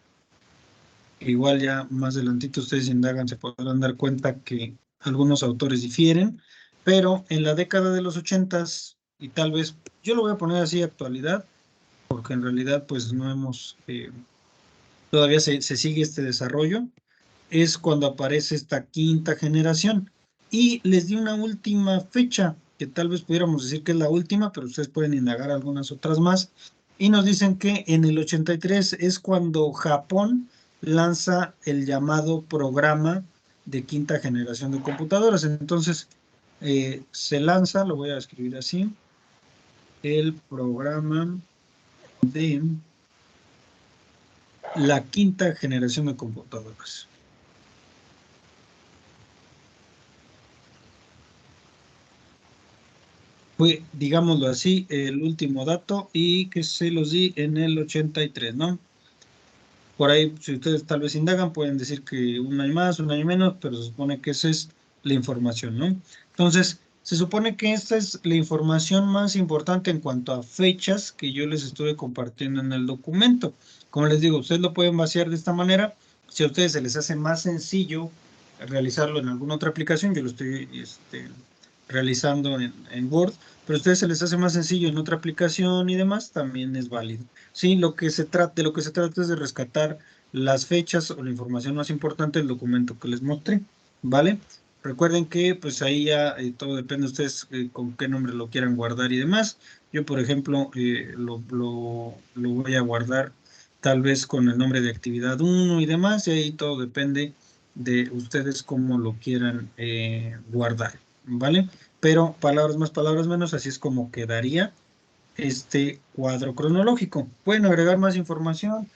igual ya más adelantito ustedes indagan, se podrán dar cuenta que algunos autores difieren, pero en la década de los 80s, y tal vez, yo lo voy a poner así, actualidad, porque en realidad pues no hemos, todavía se sigue este desarrollo, es cuando aparece esta quinta generación. Y les di una última fecha, que tal vez pudiéramos decir que es la última, pero ustedes pueden indagar algunas otras más. Y nos dicen que en el 83 es cuando Japón lanza el llamado programa de quinta generación de computadoras. Entonces, se lanza, lo voy a escribir así, el programa de la quinta generación de computadoras. Fue, digámoslo así, el último dato y que se los di en el 83, ¿no? Por ahí, si ustedes tal vez indagan, pueden decir que un año más, un año menos, pero se supone que esa es la información, ¿no? Entonces, se supone que esta es la información más importante en cuanto a fechas que yo les estuve compartiendo en el documento. Como les digo, ustedes lo pueden vaciar de esta manera. Si a ustedes se les hace más sencillo realizarlo en alguna otra aplicación, yo lo estoy realizando en Word, pero a ustedes se les hace más sencillo en otra aplicación y demás, también es válido. Sí, de lo que se trata es de rescatar las fechas o la información más importante del documento que les mostré, ¿vale? Recuerden que pues ahí ya todo depende de ustedes con qué nombre lo quieran guardar y demás. Yo, por ejemplo, lo voy a guardar tal vez con el nombre de actividad 1 y demás, y ahí todo depende de ustedes cómo lo quieran guardar, ¿vale? Pero palabras más, palabras menos, así es como quedaría este cuadro cronológico. Pueden agregar más información,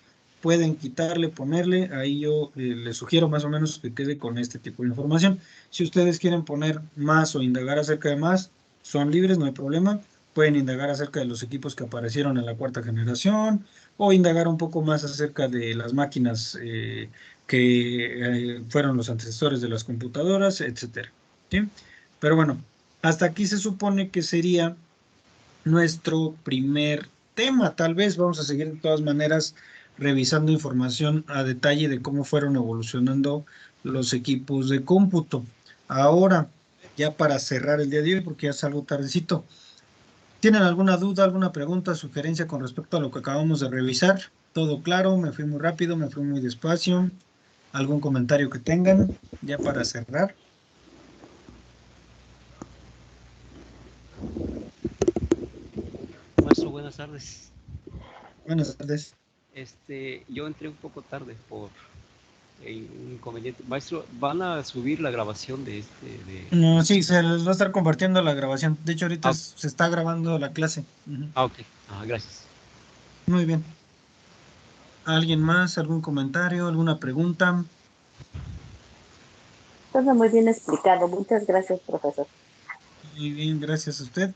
pueden quitarle, ponerle, ahí yo les sugiero más o menos que quede con este tipo de información. Si ustedes quieren poner más o indagar acerca de más, son libres, no hay problema. Pueden indagar acerca de los equipos que aparecieron en la cuarta generación o indagar un poco más acerca de las máquinas que fueron los antecesores de las computadoras, etcétera, ¿sí? Pero bueno, hasta aquí se supone que sería nuestro primer tema. Tal vez vamos a seguir de todas maneras revisando información a detalle de cómo fueron evolucionando los equipos de cómputo. Ahora, ya para cerrar el día de hoy, porque ya es algo tardecito, ¿tienen alguna duda, alguna pregunta, sugerencia con respecto a lo que acabamos de revisar? ¿Todo claro? ¿Me fui muy rápido? ¿Me fui muy despacio? ¿Algún comentario que tengan ya para cerrar? Maestro, buenas tardes. Buenas tardes. Yo entré un poco tarde por un inconveniente. Maestro, ¿van a subir la grabación de No, sí, se les va a estar compartiendo la grabación. De hecho, ahorita Ah. se está grabando la clase. Ujú. Ok. Gracias. Muy bien. ¿Alguien más? ¿Algún comentario? ¿Alguna pregunta? Todo muy bien explicado. Muchas gracias, profesor. Muy bien, gracias a usted.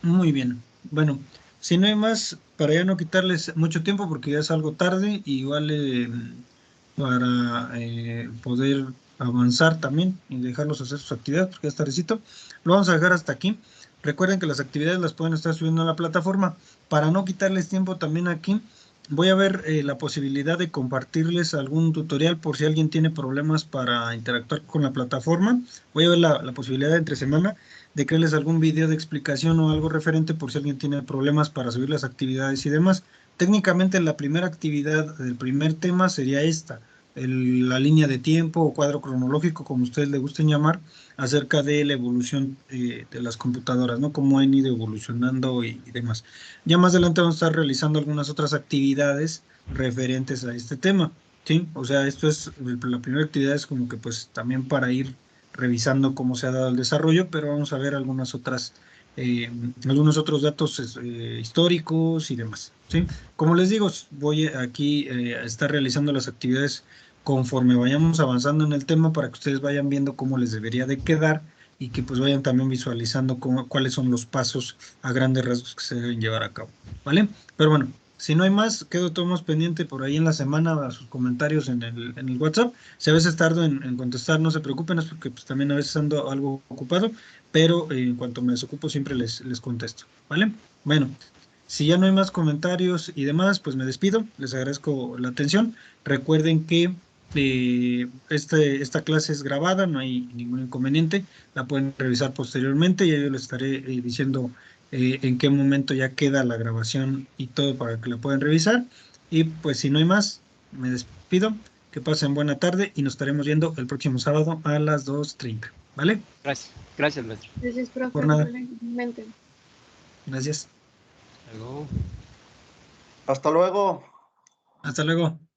Muy bien. Bueno, si no hay más, para ya no quitarles mucho tiempo, porque ya es algo tarde, igual para poder avanzar también y dejarlos hacer sus actividades, porque ya es tardecito, lo vamos a dejar hasta aquí. Recuerden que las actividades las pueden estar subiendo a la plataforma. Para no quitarles tiempo también aquí, voy a ver la posibilidad de compartirles algún tutorial por si alguien tiene problemas para interactuar con la plataforma. Voy a ver la posibilidad entre semana de crearles algún video de explicación o algo referente por si alguien tiene problemas para subir las actividades y demás. Técnicamente la primera actividad del primer tema sería esta, la línea de tiempo o cuadro cronológico, como ustedes le gusten llamar, acerca de la evolución de las computadoras, ¿no? Cómo han ido evolucionando y demás. Ya más adelante vamos a estar realizando algunas otras actividades referentes a este tema, ¿sí? O sea, esto es, la primera actividad es como que pues también para ir revisando cómo se ha dado el desarrollo, pero vamos a ver algunos otros datos históricos y demás, ¿sí? Como les digo, voy aquí a estar realizando las actividades conforme vayamos avanzando en el tema para que ustedes vayan viendo cómo les debería de quedar y que pues vayan también visualizando cuáles son los pasos a grandes rasgos que se deben llevar a cabo, ¿vale? Pero bueno, si no hay más, quedo todo más pendiente por ahí en la semana a sus comentarios en el WhatsApp. Si a veces tardo en contestar, no se preocupen, es porque pues, también a veces ando algo ocupado, pero en cuanto me desocupo siempre les contesto, ¿vale? Bueno, si ya no hay más comentarios y demás, pues me despido, les agradezco la atención. Recuerden que Esta clase es grabada, no hay ningún inconveniente, la pueden revisar posteriormente y yo les estaré diciendo en qué momento ya queda la grabación y todo para que la puedan revisar. Y pues si no hay más, me despido, que pasen buena tarde y nos estaremos viendo el próximo sábado a las 2:30, ¿vale? Gracias, maestro. Gracias, profe. Por nada. Igualmente. Gracias. Hasta luego. Hasta luego. Hasta luego.